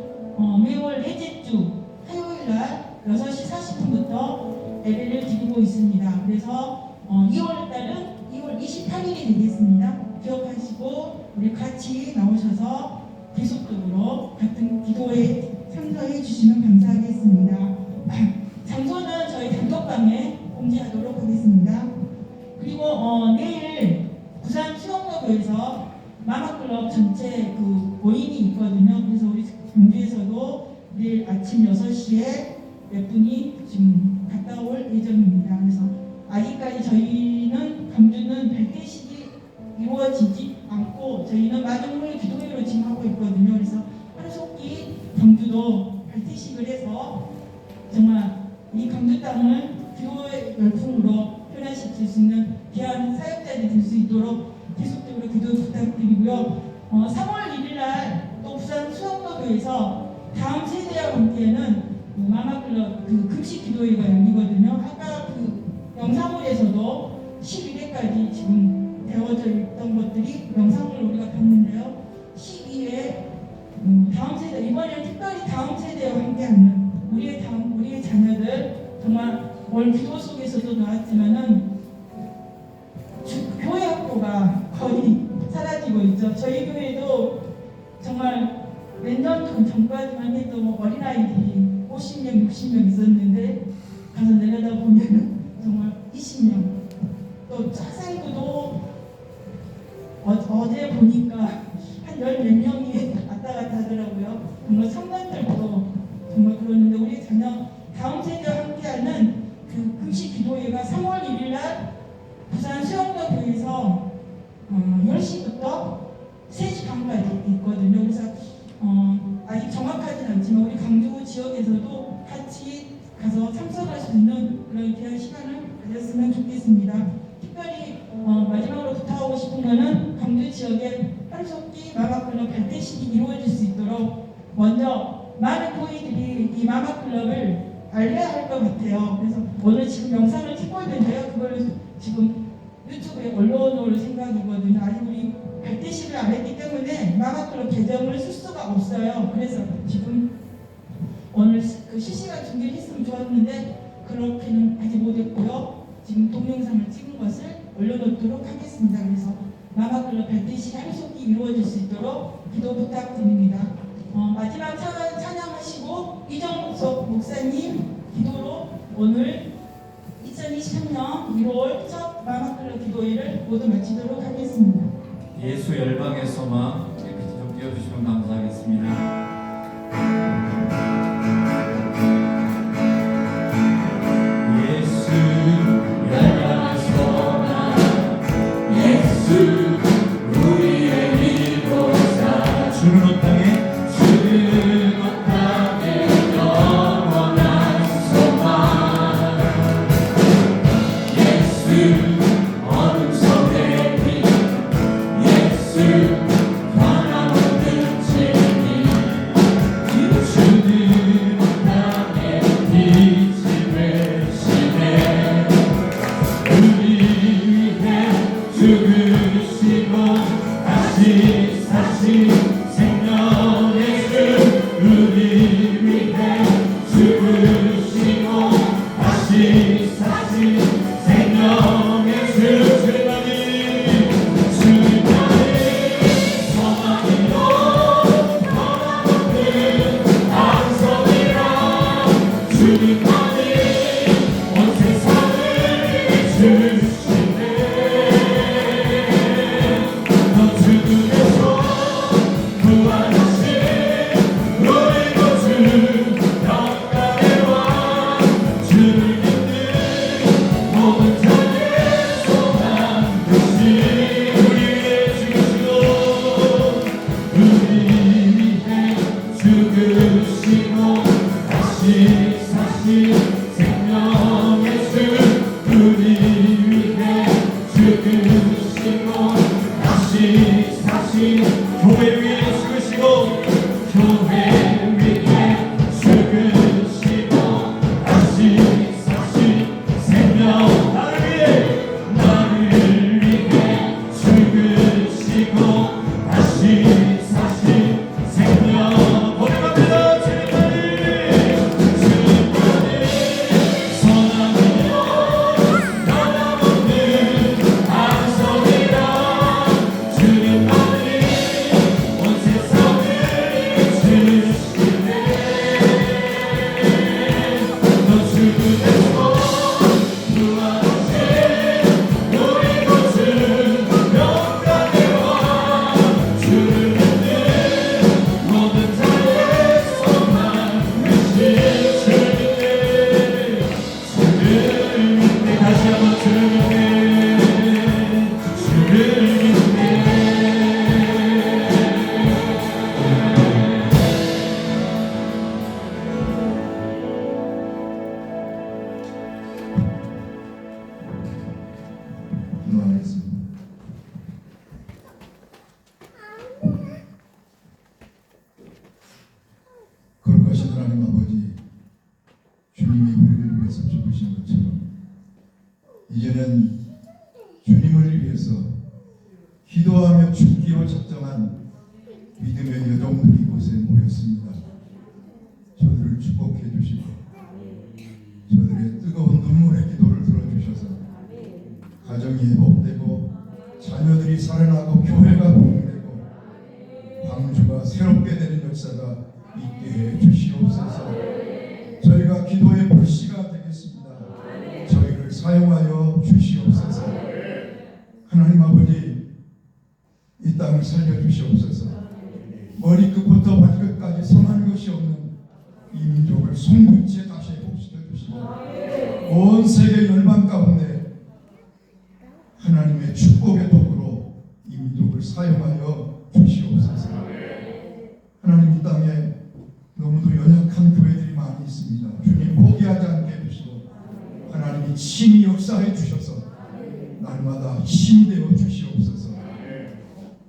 매월 넷째 주 화요일날 6시 40분부터 예배를 드리고 있습니다. 그래서 2월달은 2월 28일이 되겠습니다. 기억하시고 우리 같이 나오셔서 계속적으로 같은 기도에 참석해 주시면 감사하겠습니다. 장소는 저희 단톡방에 공지하도록 하겠습니다. 그리고 내일 부산 수영로교에서 마마클럽 전체 그 모임이 있거든요. 그래서 우리 경주에서도 내일 아침 6시에 몇 분이 지금 갔다 올 예정입니다. 그래서 아직까지 저희는 강주는 별대식이 이루어지지 않고 저희는 마중물 기도회로 지금 하고 있거든요. 그래서 하루속히 강주도 별대식을 해서 정말 이 강주 땅을 기도의 열풍으로 변화시킬 수 있는 귀한 사역자들이 될 수 있도록 계속적으로 기도 부탁드리고요. 3월 1일날 또 부산 수영로교에서 다음 세대와 함께하는 마마클럽 그 금식 기도회가 열리거든요. 아까 그 영상물에서도 11회까지 지금 되어져 있던 것들이 영상을 우리가 봤는데요. 12회 다음 세대, 이번에는 특별히 다음 세대와 함께하는 우리의 자녀들, 정말 오늘 기도 속에서도 나왔지만은 교회 학교가 거의 사라지고 있죠. 저희 교회도 정말 몇 년 전까지만 해도 어린아이들이 50명, 60명 있었는데 가서 내려다보면 정말 20명. 또 짝살구도 어제 보니까 한 10몇 명이 왔다 갔다 하더라고요. 정말 성관들도 정말 그러는데 우리 자녀 다음 세대와 함께하는 그 금식 기도회가 3월 1일날 부산 수영로교에서 10시부터 3시 반까지 있거든요. 그래서 아직 정확하지는 않지만 우리 강주 지역에서도 같이 가서 참석할 수 있는 그런 귀한 시간을 가졌으면 좋겠습니다. 특별히 마지막으로 부탁하고 싶은 거는 강주 지역에 하루속히 마마클럽 발대식이 이루어질 수 있도록 먼저 많은 교회들이 이 마마클럽을 알려야 할 것 같아요. 그래서 오늘 지금 영상을 찍고 있는데요. 그걸 지금 유튜브에 올려놓을 생각이거든요. 아직 우리 발대식을 안 했기 때문에 마마클럽 계정을 쓸 수가 없어요. 그래서 지금 오늘 그 실시간 중계를 했으면 좋았는데 그렇게는 아직 못했고요. 지금 동영상을 찍은 것을 올려놓도록 하겠습니다. 그래서 마마클럽 발대식 하루속히 이루어질 수 있도록 기도 부탁드립니다. 마지막 찬양하시고 이정석 목사님 기도로 오늘 2023년 1월 첫 마마클럽 기도회를 모두 마치도록 하겠습니다. 예수 열방의 소망 이렇게 좀 띄워주시면 감사하겠습니다. 예수 열방의 소망 예수 우리의 일도자 주는 온 땅에 영원한 소망 예수 어둠 속에 빛 예수 변함없는 진리 기도하겠습니다. 거룩하신 하나님 아버지, 주님이 우리를 위해서 죽으신 것처럼 이제는 주님을 위해서 기도하며 죽기로 작정한 믿음의 여종들이 이곳에 모였습니다. 저들을 축복해 주시고 저들의 뜨거운 눈물의 기도를 들어주셔서 가정이 회복되고 자녀들이 살아나고 교회가 복되고 광주가 새롭게 되는 역사가 있게 해 주시옵소서. 저희가 기도의 불씨가 되겠습니다. 저희를 사용하여 주시옵소서. 하나님 아버지, 이 땅을 살려주시옵소서. 머리끝부터 발끝까지 성한 것이 없는 이 민족을 손끝에 다시 회복시켜 주시고 온 세계 열방 가운데 하나님의 축복의 도구로 이 민족을 사용하여 주시옵소서. 하나님, 이 땅에 너무도 연약한 교회들이 많이 있습니다. 주님 포기하지 않게 해주시고 하나님이 친히 역사해 주셔서 날마다 힘이 되어 주시옵소서.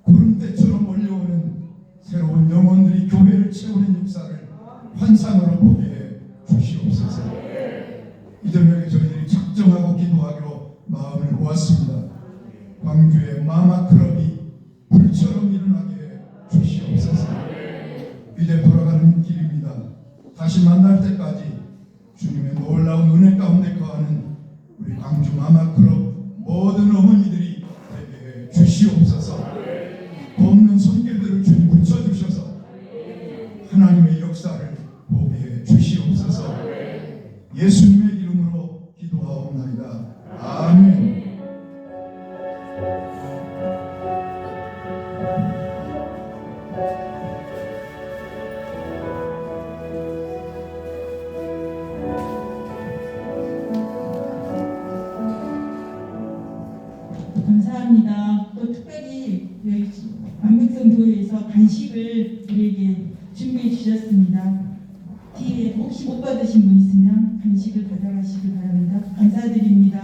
구름대처럼 몰려오는 새로운 영혼들이 교회를 채우는 역사를 환상으로 보게 해 주시옵소서. 이 저녁에 저희들이 작정하고 기도하기로 마음을 모았습니다. 광주의 마마클럽이 불처럼 일어나게 해 주시옵소서. 이제 돌아가는 길입니다. 다시 만날 때까지 주님의 놀라운 은혜 가운데 거하는 우리 광주 마마클럽 모든 어머니들이 되게 해 주시옵소서. 돕는 손길들을 주님 붙여주셔서 하나님의 역사를 보게 해 주시옵소서. 예수님의 이름으로 기도하옵나이다. 아멘. 감사합니다. 또 특별히 여기 안백성교회에서 간식을 우리에게 준비해 주셨습니다. 뒤에 혹시 못 받으신 분 있으면 간식을 가져가시기 바랍니다. 감사드립니다.